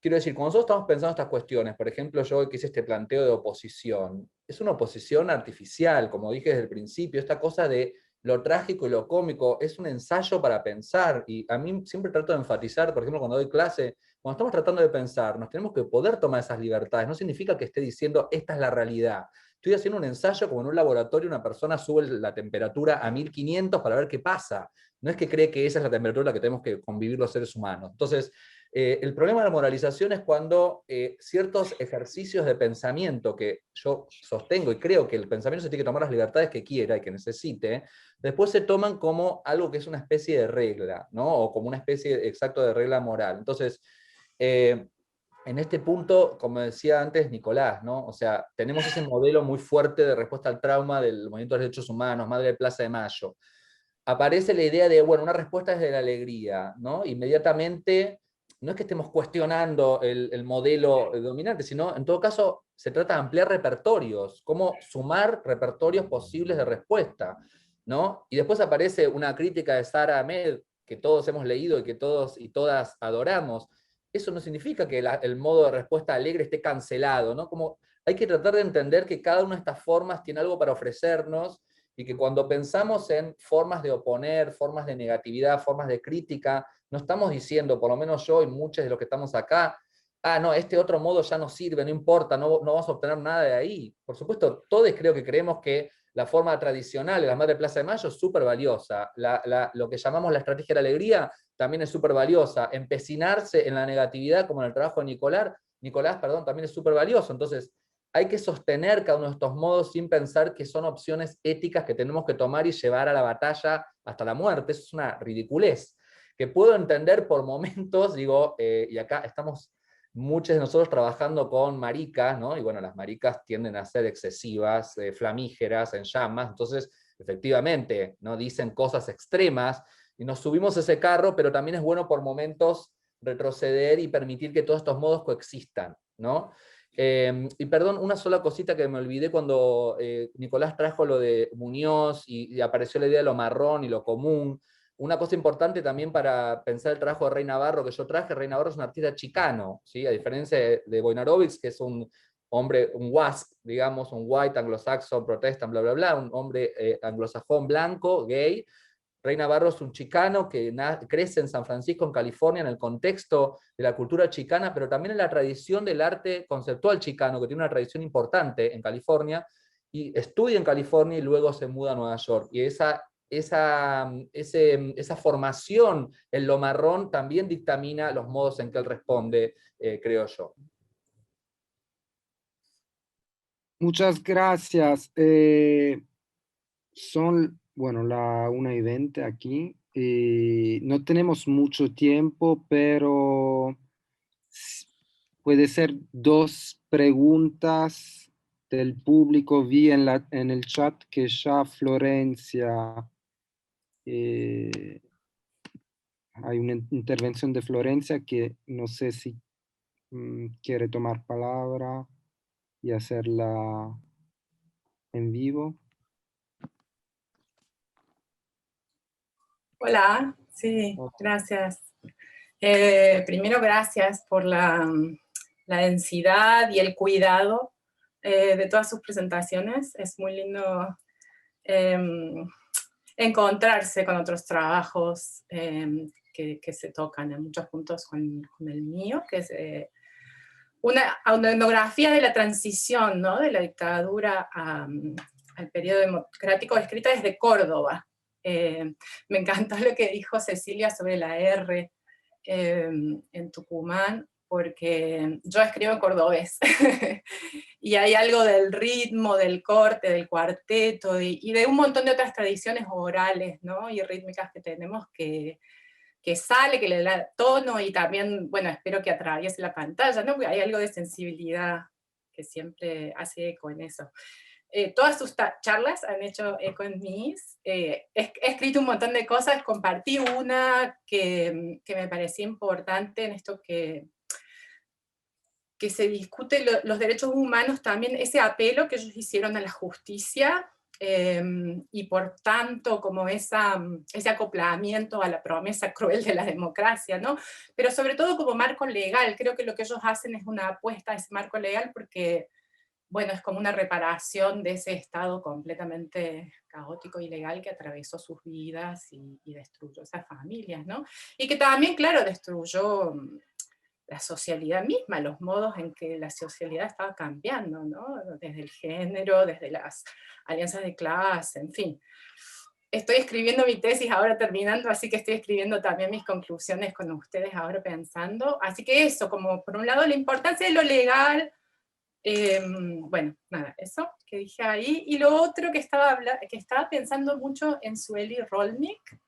Quiero decir, cuando nosotros estamos pensando estas cuestiones, por ejemplo, yo que hice este planteo de oposición, es una oposición artificial, como dije desde el principio, esta cosa de lo trágico y lo cómico, es un ensayo para pensar, y a mí siempre trato de enfatizar, por ejemplo, cuando doy clase, cuando estamos tratando de pensar, nos tenemos que poder tomar esas libertades, no significa que esté diciendo, esta es la realidad. Estoy haciendo un ensayo como en un laboratorio, una persona sube la temperatura a 1500 para ver qué pasa. No es que cree que esa es la temperatura a la que tenemos que convivir los seres humanos. Entonces, el problema de la moralización es cuando ciertos ejercicios de pensamiento que yo sostengo y creo que el pensamiento se tiene que tomar las libertades que quiera y que necesite, después se toman como algo que es una especie de regla, ¿no? O como una especie exacto de regla moral. Entonces, en este punto, como decía antes Nicolás, ¿no? O sea, tenemos ese modelo muy fuerte de respuesta al trauma del movimiento de los derechos humanos, Madre de Plaza de Mayo. Aparece la idea de, bueno, una respuesta desde la alegría, ¿no? Inmediatamente, no es que estemos cuestionando el modelo dominante, sino, en todo caso, se trata de ampliar repertorios, cómo sumar repertorios posibles de respuesta, ¿no? Y después aparece una crítica de Sara Ahmed, que todos hemos leído y que todos y todas adoramos. Eso no significa que el modo de respuesta alegre esté cancelado, ¿no? Como hay que tratar de entender que cada una de estas formas tiene algo para ofrecernos, y que cuando pensamos en formas de oponer, formas de negatividad, formas de crítica, no estamos diciendo, por lo menos yo y muchos de los que estamos acá, no, este otro modo ya no sirve, no importa, no vas a obtener nada de ahí. Por supuesto, todos creo que creemos que la forma tradicional de las Madres de Plaza de Mayo es súper valiosa. Lo que llamamos la estrategia de la alegría también es súper valiosa. Empecinarse en la negatividad, como en el trabajo de Nicolás, también es súper valioso. Entonces, hay que sostener cada uno de estos modos sin pensar que son opciones éticas que tenemos que tomar y llevar a la batalla hasta la muerte. Eso es una ridiculez, que puedo entender por momentos, digo, y acá estamos muchos de nosotros trabajando con maricas, ¿no? Y bueno, las maricas tienden a ser excesivas, flamígeras, en llamas, entonces, efectivamente, ¿no? Dicen cosas extremas, y nos subimos a ese carro, pero también es bueno por momentos retroceder y permitir que todos estos modos coexistan, ¿no? Y perdón, una sola cosita que me olvidé cuando Nicolás trajo lo de Muñoz y apareció la idea de lo marrón y lo común. Una cosa importante también para pensar el trabajo de Rey Navarro que yo traje: Rey Navarro es un artista chicano, ¿sí? A diferencia de Wojnarowicz, que es un hombre, un WASP, digamos, un white, anglo-saxon, protestant, bla, bla, bla, un hombre anglosajón blanco, gay. Rey Navarro es un chicano que crece en San Francisco, en California, en el contexto de la cultura chicana, pero también en la tradición del arte conceptual chicano, que tiene una tradición importante en California, y estudia en California y luego se muda a Nueva York. Y esa formación en lo marrón también dictamina los modos en que él responde, creo yo. Muchas gracias. Son, bueno, la 1:20 aquí. No tenemos mucho tiempo, pero puede ser 2 preguntas del público. Vi en el chat que ya Florencia, hay una intervención de Florencia que no sé si quiere tomar palabra y hacerla en vivo. Hola, sí, gracias. Primero, gracias por la densidad y el cuidado de todas sus presentaciones. Es muy lindo encontrarse con otros trabajos que se tocan en muchos puntos con el mío, que es una etnografía de la transición, ¿no? De la dictadura al periodo democrático, escrita desde Córdoba. Me encantó lo que dijo Cecilia sobre la R en Tucumán, porque yo escribo en cordobés, y hay algo del ritmo, del corte, del cuarteto, y de un montón de otras tradiciones orales, ¿no? Y rítmicas que tenemos que sale, que le da tono, y también, bueno, espero que atraviese la pantalla, ¿no? Porque hay algo de sensibilidad que siempre hace eco en eso. Todas sus charlas han hecho eco en mis. He escrito un montón de cosas, compartí una que me parecía importante en esto que se discute los derechos humanos también, ese apelo que ellos hicieron a la justicia, y por tanto como ese acoplamiento a la promesa cruel de la democracia, ¿no? Pero sobre todo como marco legal. Creo que lo que ellos hacen es una apuesta a ese marco legal porque, bueno, es como una reparación de ese estado completamente caótico y ilegal que atravesó sus vidas y destruyó esas familias, ¿no? Y que también, claro, destruyó la socialidad misma, los modos en que la socialidad estaba cambiando, ¿no? Desde el género, desde las alianzas de clase, en fin. Estoy escribiendo mi tesis ahora terminando, así que estoy escribiendo también mis conclusiones con ustedes ahora pensando. Así que eso, como por un lado la importancia de lo legal, bueno, nada, eso que dije ahí. Y lo otro que estaba pensando mucho en Sueli Rolnik,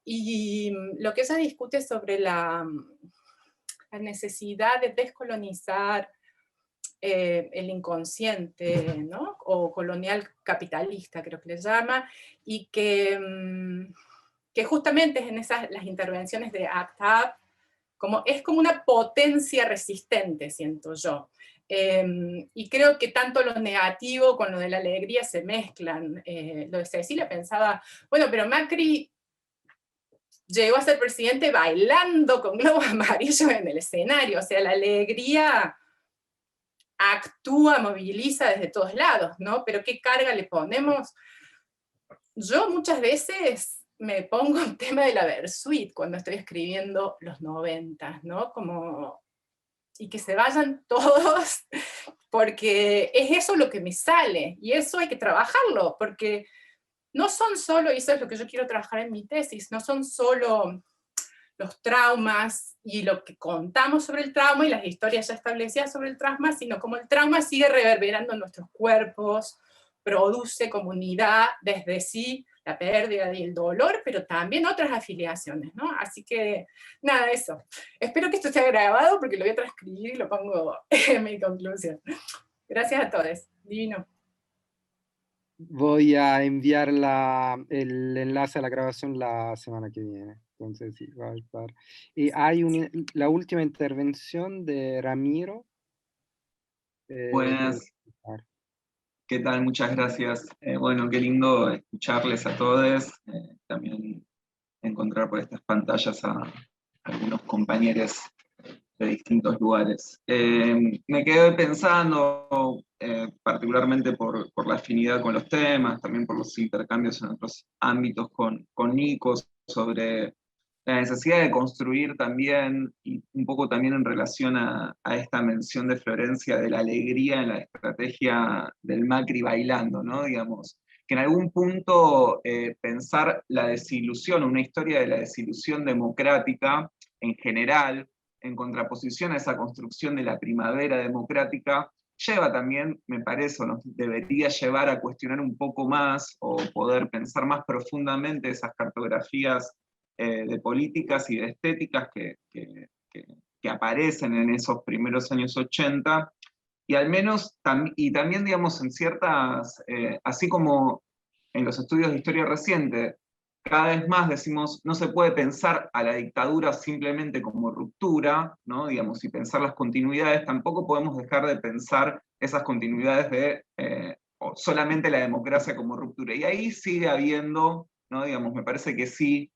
y lo que ella discute sobre la necesidad de descolonizar el inconsciente, ¿no? O colonial capitalista, creo que le llama, y que justamente es en las intervenciones de ACT UP, es como una potencia resistente, siento yo. Y creo que tanto lo negativo con lo de la alegría se mezclan. Lo de Cecilia pensaba, bueno, pero Macri llegó a ser presidente bailando con globos amarillos en el escenario, o sea, la alegría actúa, moviliza desde todos lados, ¿no? Pero ¿qué carga le ponemos? Yo muchas veces me pongo el tema de la Versuit cuando estoy escribiendo los 90, ¿no? Y que se vayan todos, porque es eso lo que me sale, y eso hay que trabajarlo, porque no son solo, y eso es lo que yo quiero trabajar en mi tesis, no son solo los traumas y lo que contamos sobre el trauma y las historias ya establecidas sobre el trauma, sino como el trauma sigue reverberando en nuestros cuerpos, produce comunidad desde sí, la pérdida y el dolor, pero también otras afiliaciones, ¿no? Así que, nada, eso. Espero que esto esté grabado porque lo voy a transcribir y lo pongo en mi conclusión. Gracias a todos. Divino. Voy a enviar el enlace a la grabación la semana que viene. Entonces, sí, va a estar. Y hay la última intervención de Ramiro. Buenas, ¿qué tal? Muchas gracias. Bueno, qué lindo escucharles a todos. También encontrar por estas pantallas a algunos compañeros de distintos lugares. Me quedé pensando, particularmente por la afinidad con los temas, también por los intercambios en otros ámbitos con Nico, sobre la necesidad de construir también, y un poco también en relación a esta mención de Florencia de la alegría en la estrategia del Macri bailando, ¿no? Digamos, que en algún punto pensar la desilusión, una historia de la desilusión democrática en general, en contraposición a esa construcción de la primavera democrática, lleva también, me parece, o nos debería llevar a cuestionar un poco más, o poder pensar más profundamente esas cartografías de políticas y de estéticas que aparecen en esos primeros años 80, y al menos, y también, digamos, en ciertas, así como en los estudios de historia reciente, cada vez más decimos, no se puede pensar a la dictadura simplemente como ruptura, ¿no? Digamos, y pensar las continuidades, tampoco podemos dejar de pensar esas continuidades de solamente la democracia como ruptura. Y ahí sigue habiendo, ¿no? Digamos, me parece que sí,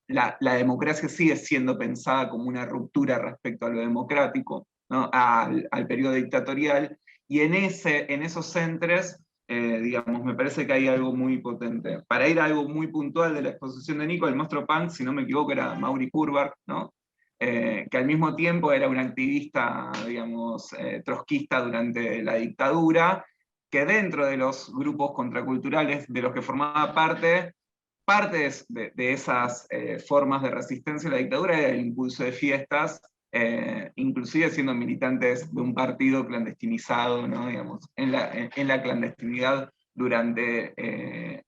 la democracia sigue siendo pensada como una ruptura respecto a lo democrático, ¿no? al periodo dictatorial, y en esos centros, digamos, me parece que hay algo muy potente. Para ir a algo muy puntual de la exposición de Nico, el monstruo punk, si no me equivoco, era Mauri Kurbar, ¿no? Que al mismo tiempo era un activista, digamos, trotskista durante la dictadura, que dentro de los grupos contraculturales de los que formaba parte de esas formas de resistencia a la dictadura era el impulso de fiestas, inclusive siendo militantes de un partido clandestinizado, ¿no? Digamos, en la clandestinidad durante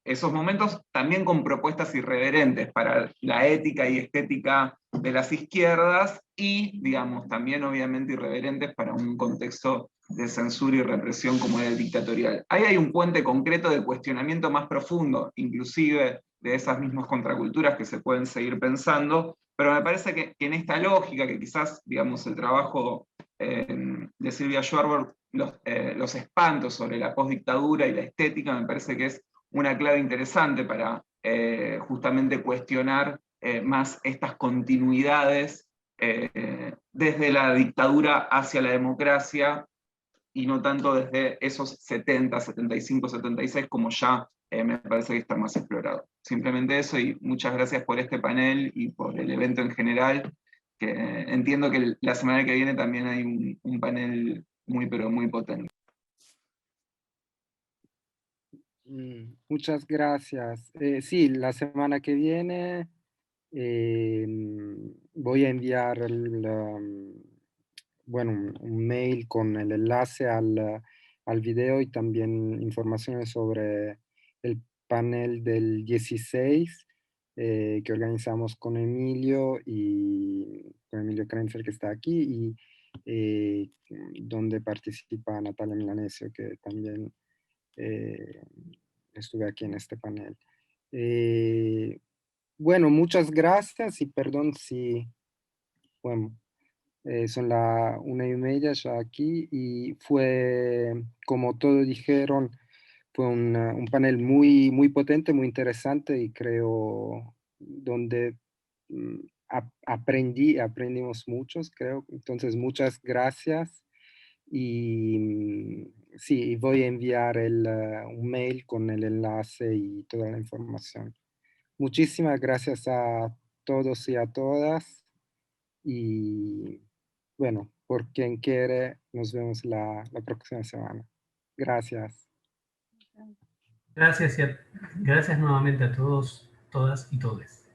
esos momentos, también con propuestas irreverentes para la ética y estética de las izquierdas, y, digamos, también obviamente irreverentes para un contexto de censura y represión como era el dictatorial. Ahí hay un puente concreto de cuestionamiento más profundo, inclusive de esas mismas contraculturas que se pueden seguir pensando, pero me parece que en esta lógica, que quizás, digamos, el trabajo de Silvia Schwarber, los espantos sobre la postdictadura y la estética, me parece que es una clave interesante para justamente cuestionar más estas continuidades desde la dictadura hacia la democracia, y no tanto desde esos 70, 75, 76, como ya me parece que está más explorado. Simplemente eso, y muchas gracias por este panel y por el evento en general, que entiendo que la semana que viene también hay un panel muy, pero muy potente. Muchas gracias. Sí, la semana que viene voy a enviar bueno, un mail con el enlace al video y también informaciones sobre el panel del 16 que organizamos con Emilio Krenzel, que está aquí, y donde participa Natalia Milanesio, que también estuve aquí en este panel. Bueno, muchas gracias y perdón si, bueno, son las 1:30 ya aquí, y fue, como todos dijeron, fue un panel muy, muy potente, muy interesante, y creo donde aprendimos muchos, creo. Entonces, muchas gracias. Y sí, voy a enviar un mail con el enlace y toda la información. Muchísimas gracias a todos y a todas. Y bueno, por quien quiere. Nos vemos la próxima semana. Gracias. Gracias nuevamente a todos, todas y todes.